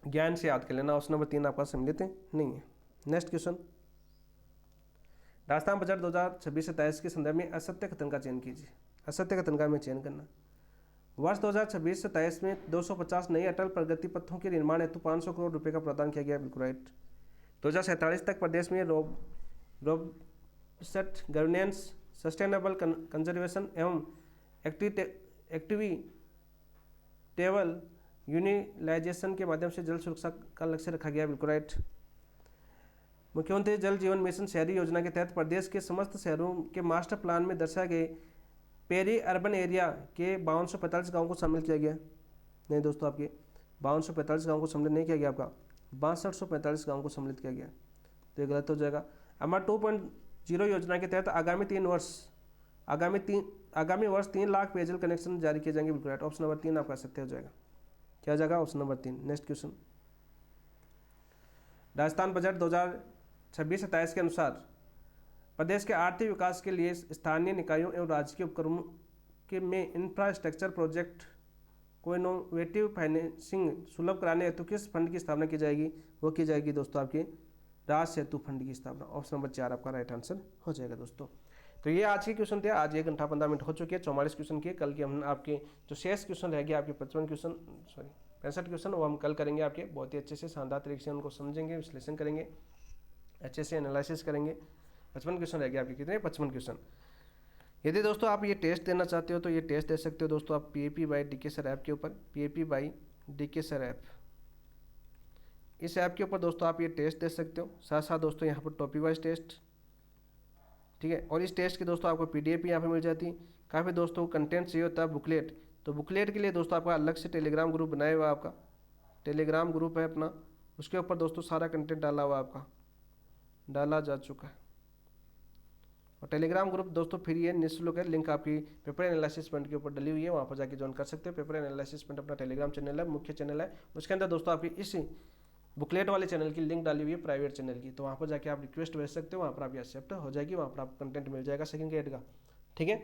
ज्ञान से याद कर लेना। ऑप्शन नंबर 3 आपका सम्मिलित नहीं है। नेक्स्ट क्वेश्चन, राजस्थान बजट 2026-27 के संदर्भ में असत्य कथन का चयन कीजिए। असत्य कथन का हमें चयन करना। वर्ष 2026-27 में 250 नए अटल प्रगति पथों के निर्माण हेतु 500 करोड़ रुपए का प्रदान किया गया। बिल्कुल राइट। 2047 तक प्रदेश में रोबस्ट गवर्नेंस, सस्टेनेबल कंजर्वेशन एवं एक्टिविटेबल यूटिलाइजेशन के माध्यम से जल सुरक्षा का लक्ष्य रखा गया। बिल्कुल राइट। मुख्यमंत्री जल जीवन मिशन शहरी योजना के तहत प्रदेश के समस्त शहरों के मास्टर प्लान में दर्शाए गए पेरी अर्बन एरिया के 5245 गाँव को शामिल किया गया। नहीं दोस्तों, आपके 5245 गाँव को सम्मिलित नहीं किया गया, आपका 6245 गाँव को सम्मिलित किया गया, तो ये गलत हो जाएगा। अमर 2.0 योजना के तहत आगामी वर्ष 3 लाख पेयजल कनेक्शन जारी किए जाएंगे। बिल्कुल राइट। ऑप्शन नंबर 3 आपका सत्य हो जाएगा। क्या हो जाएगा, option number 3। Next question, Rajasthan budget 2026-27 के अनुसार प्रदेश के आर्थिक विकास के लिए स्थानीय निकायों एवं राज्य के उपक्रमों के में इंफ्रास्ट्रक्चर प्रोजेक्ट को इनोवेटिव फाइनेंसिंग सुलभ कराने हेतु किस फंड की स्थापना की जाएगी। वो की जाएगी दोस्तों आपके राज सेतु फंड की स्थापना। ऑप्शन नंबर 4 आपका राइट आंसर हो जाएगा दोस्तों। तो ये आज के क्वेश्चन थे। आज 1 घंटा 15 मिनट हो चुके हैं 44 क्वेश्चन के। कल के हम आपके जो शेष क्वेश्चन रह गए आपके 65 क्वेश्चन वो हम कल करेंगे आपके बहुत ही अच्छे से, शानदार तरीके से उनको समझेंगे, विश्लेषण करेंगे, अच्छे से एनालिसिस करेंगे। 55 क्वेश्चन रह गए आपके, कितने 55 क्वेश्चन। यदि दोस्तों आप ये टेस्ट देना चाहते हो तो ये टेस्ट दे सकते हो दोस्तों आप PAP by DK sir app के ऊपर, PAP by DK sir app, इस ऐप के ऊपर दोस्तों आप ये टेस्ट दे सकते हो। साथ साथ दोस्तों यहाँ पर टॉपिक वाइज टेस्ट, ठीक है। और इस टेस्ट की दोस्तों आपको PDF यहाँ पे मिल जाती है। काफ़ी दोस्तों कंटेंट चाहिए होता है बुकलेट, तो बुकलेट के लिए दोस्तों आपका अलग से टेलीग्राम ग्रुप बनाया हुआ है, आपका टेलीग्राम ग्रुप है अपना, उसके ऊपर दोस्तों सारा कंटेंट डाला हुआ आपका डाला जा चुका है। और टेलीग्राम ग्रुप दोस्तों फ्री है, निःशुल्क है, लिंक आपकी पेपर एनालिसिस पॉइंट के ऊपर डली हुई है, वहाँ पर जाके ज्वाइन कर सकते हो। पेपर एनालिसिस पॉइंट अपना टेलीग्राम चैनल है, मुख्य चैनल है, उसके अंदर दोस्तों आपकी इसी बुकलेट वाले चैनल की लिंक डाली हुई है, प्राइवेट चैनल की, तो वहाँ पर जाके आप रिक्वेस्ट भेज सकते हो, वहाँ पर आपकी एक्सेप्ट हो जाएगी, वहाँ पर आपको कंटेंट मिल जाएगा सेकंड ग्रेड का। ठीक है,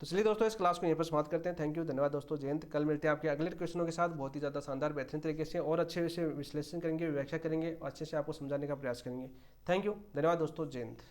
तो चलिए दोस्तों इस क्लास को यहीं पर समाप्त करते हैं। थैंक यू, धन्यवाद दोस्तों, जय हिंद। कल मिलते हैं आपके अगले क्वेश्चनों के साथ, बहुत ही ज़्यादा शानदार बेहतरीन तरीके से और अच्छे से विश्लेषण करेंगे, व्याख्या करेंगे और अच्छे से आपको समझाने का प्रयास करेंगे। थैंक यू, धन्यवाद दोस्तों, जय हिंद।